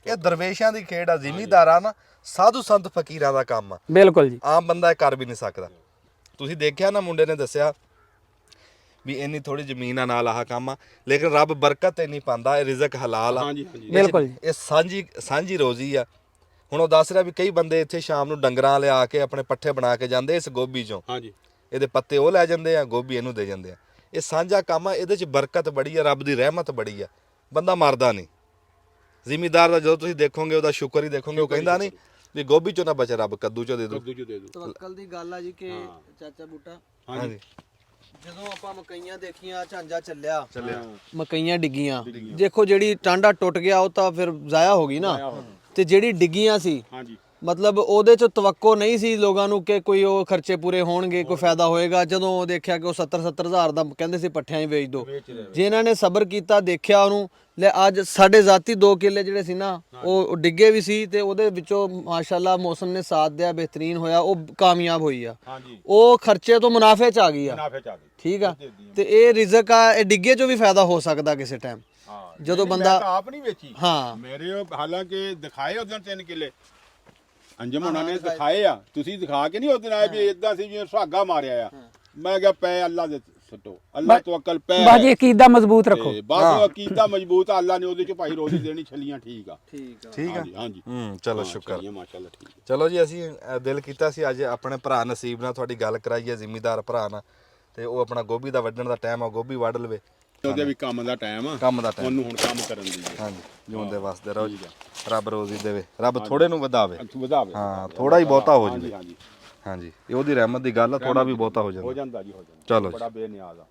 Speaker 4: ਇਹ ਦਰਵੇਸ਼ਾਂ ਦੀ ਖੇਡ ਆ, ਜ਼ਿਮੀਂਦਾਰਾਂ ਨਾ ਸਾਧੂ ਸੰਤ ਫਕੀਰਾਂ ਦਾ ਕੰਮ ਆ।
Speaker 3: ਬਿਲਕੁਲ ਜੀ,
Speaker 4: ਆਮ ਬੰਦਾ ਇਹ ਕਰ ਵੀ ਨਹੀਂ ਸਕਦਾ। ਤੁਸੀਂ ਦੇਖਿਆ ਨਾ ਮੁੰਡੇ ਨੇ ਦੱਸਿਆ ਵੀ ਇੰਨੀ ਥੋੜੀ ਜ਼ਮੀਨ ਆ, ਨਾਲ ਆਹ ਕੰਮ ਆ, ਲੇਕਿਨ ਰੱਬ ਬਰਕਤ ਇੰਨੀ ਪਾਉਂਦਾ, ਇਹ ਰਿਜ਼ਕ ਹਲਾਲ ਆ।
Speaker 3: ਬਿਲਕੁਲ ਜੀ,
Speaker 4: ਇਹ ਸਾਂਝੀ ਰੋਜ਼ੀ ਆ। ਹੁਣ ਉਹ ਦੱਸ ਰਿਹਾ ਵੀ ਕਈ ਬੰਦੇ ਇੱਥੇ ਸ਼ਾਮ ਨੂੰ ਡੰਗਰਾਂ ਲਿਆ ਕੇ ਆਪਣੇ ਪੱਠੇ ਬਣਾ ਕੇ ਜਾਂਦੇ ਇਸ ਗੋਭੀ ਚੋਂ।
Speaker 1: ਹਾਂਜੀ
Speaker 4: ਇਹਦੇ ਪੱਤੇ ਉਹ ਲੈ ਜਾਂਦੇ ਆ, ਗੋਭੀ ਇਹਨੂੰ ਦੇ ਜਾਂਦੇ ਆ। ਇਹ ਸਾਂਝਾ ਕੰਮ ਆ, ਇਹਦੇ 'ਚ ਬਰਕਤ ਬੜੀ ਆ, ਰੱਬ ਦੀ ਰਹਿਮਤ ਬੜੀ ਆ, ਬੰਦਾ ਮਰਦਾ ਨਹੀਂ। ਜ਼ਿਮੀਂਦਾਰ ਦਾ ਜਦੋਂ ਤੁਸੀਂ ਦੇਖੋਗੇ ਉਹਦਾ ਸ਼ੁਕਰ ਹੀ ਦੇਖੋਗੇ, ਉਹ ਕਹਿੰਦਾ ਨਹੀਂ ਵੀ ਗੋਭੀ ਚੋਂ ਨਾ ਬਚੇ ਰੱਬ ਕੱਦੂ ਚੋਂ ਦੇ ਦੋ।
Speaker 6: ਤਵੱਕਲ ਦੀ ਗੱਲ ਆ ਜੀ ਕਿ ਚਾਚਾ ਬੂਟਾ,
Speaker 4: ਹਾਂਜੀ
Speaker 6: ਜਦੋਂ ਆਪਾਂ ਮਕਈਆਂ ਦੇਖੀਆਂ, ਝਾਂਜਾ ਚੱਲਿਆ ਮਕਈਆਂ ਡਿੱਗੀਆਂ, ਦੇਖੋ ਜਿਹੜੀ ਟਾਂਡਾ ਟੁੱਟ ਗਿਆ ਉਹ ਤਾਂ ਫਿਰ ਜ਼ਾਇਆ ਹੋ ਗਈ ਨਾ, ਤੇ ਜਿਹੜੀ ਡਿੱਗੀਆਂ ਸੀ
Speaker 1: ਹਾਂਜੀ
Speaker 6: ਮਤਲਬ ਉਹਦੇ ਚ ਤਵੱਕੋ ਨਹੀਂ ਸੀ ਲੋਕਾਂ ਨੂੰ ਕਿ ਕੋਈ ਉਹ ਖਰਚੇ ਪੂਰੇ ਹੋਣਗੇ, ਕੋਈ ਫਾਇਦਾ ਹੋਏਗਾ। ਜਦੋਂ ਉਹ ਦੇਖਿਆ ਕਿ ਉਹ 70-70 ਹਜ਼ਾਰ ਦਾ ਕਹਿੰਦੇ ਸੀ ਪੱਠਿਆਂ ਹੀ ਵੇਚ ਦੋ, ਜਿਨ੍ਹਾਂ ਨੇ ਸਬਰ ਕੀਤਾ ਦੇਖਿਆ ਉਹਨੂੰ, ਲੈ ਅੱਜ ਸਾਡੇ ਜ਼ਾਤੀ 2 ਕਿੱਲੇ ਜਿਹੜੇ ਸੀ ਨਾ ਉਹ ਡਿੱਗੇ ਵੀ ਸੀ, ਤੇ ਉਹਦੇ ਵਿੱਚੋਂ ਮਾਸ਼ਾਅੱਲਾ ਮੌਸਮ ਨੇ ਸਾਥ ਦਿਆ, ਬਿਹਤਰੀਨ ਹੋਇਆ, ਉਹ ਕਾਮਯਾਬ ਹੋਈ ਆ। ਉਹ ਖਰਚੇ ਤੋਂ ਮੁਨਾਫੇ ਚ ਆ ਗਈ ਆ। ਠੀਕ ਆ, ਤੇ ਇਹ ਰਿਜ਼ਕ ਆ, ਇਹ ਡਿੱਗੇ ਚੋਂ ਵੀ ਫਾਇਦਾ ਹੋ ਸਕਦਾ ਕਿਸੇ ਟਾਈਮ ਜਦੋਂ ਬੰਦਾ
Speaker 1: ਆਪ ਨਹੀਂ ਵੇਚੀ।
Speaker 6: ਹਾਂ
Speaker 1: ਮੇਰੇ ਹਾਲਾਂਕਿ ਦਿਖਾਏ ਉਦੋਂ 3 ਕਿੱਲੇ ਅੰਜਮ ਉਹਨਾਂ ਨੇ ਦਿਖਾਏ ਆ, ਤੁਸੀਂ ਦਿਖਾ ਕੇ ਨਹੀਂ ਉਸ ਦਿਨ ਆਏ ਵੀ ਇਦਾਂ ਸੀ ਜਿਵੇਂ ਸੁਹਾਗਾ ਮਾਰਿਆ ਆ। ਮੈਂ ਕਿਹਾ ਪੈ ਅੱਲਾ ਦੇ ਸੱਟੋ, ਅੱਲਾ ਤੋਂ ਅਕਲ ਪੈ,
Speaker 3: ਬਾਜੀ ਅਕੀਦਾ ਮਜ਼ਬੂਤ ਰੱਖੋ।
Speaker 1: ਬਸ ਅਕੀਦਾ ਮਜ਼ਬੂਤ ਆ, ਅੱਲਾ ਨੇ ਉਹਦੇ ਚ ਭਾਈ ਰੋਜ਼ੀ ਦੇਣੀ, ਛੱਲੀਆਂ ਠੀਕ ਆ।
Speaker 4: ਠੀਕ ਆ
Speaker 1: ਹਾਂਜੀ
Speaker 4: ਚਲੋ ਸ਼ੁਕਰ,
Speaker 1: ਮਾਸ਼ਾਅੱਲਾ ਠੀਕ।
Speaker 4: ਚਲੋ ਜੀ ਅਸੀਂ ਦਿਲ ਕੀਤਾ ਸੀ ਅੱਜ ਆਪਣੇ ਭਰਾ ਨਸੀਬ ਨਾਲ ਤੁਹਾਡੀ ਗੱਲ ਕਰਾਈਏ, ਜ਼ਿਮੀਂਦਾਰ ਭਰਾ ਨਾਲ, ਤੇ ਉਹ ਆਪਣਾ ਗੋਭੀ ਦਾ ਵੱਢਣ ਦਾ ਟਾਈਮ ਆ, ਗੋਭੀ ਵੱਢ ਲਵੇ।
Speaker 1: ਉਹਦੇ ਵੀ ਕੰਮ ਦਾ ਟਾਈਮ ਆ,
Speaker 4: ਕੰਮ ਦਾ ਟਾਈਮ,
Speaker 1: ਉਹਨੂੰ ਹੁਣ ਕੰਮ ਕਰਨ ਦੀ।
Speaker 4: ਹਾਂਜੀ ਜਿਉਂਦੇ ਵਸਦੇ ਰਹੋ ਜੀ। ਰੱਬ ਰੋਜ਼ੀ ਦੇਵੇ, ਰੱਬ ਥੋੜੇ ਨੂੰ ਵਧਾਵੇ।
Speaker 1: ਵਧਾਵੇ।
Speaker 4: ਹਾਂ ਥੋੜਾ ਹੀ ਬਹੁਤਾ ਹੋ
Speaker 1: ਹਾਂਜੀ
Speaker 4: ਜਾਵੇ।
Speaker 1: ਹਾਂਜੀ
Speaker 4: ਹਾਂਜੀ ਇਹ ਉਹਦੀ ਰਹਿਮਤ ਦੀ ਗੱਲ ਆ, ਥੋੜਾ ਵੀ ਬਹੁਤਾ ਹੋ ਜਾਂਦਾ।
Speaker 1: ਹੋ ਜਾਂਦਾ ਜੀ, ਹੋ ਜਾਂਦਾ।
Speaker 4: ਚਲੋ ਜੀ।
Speaker 1: ਬੜਾ ਬੇਨਿਆਜ਼ ਆ।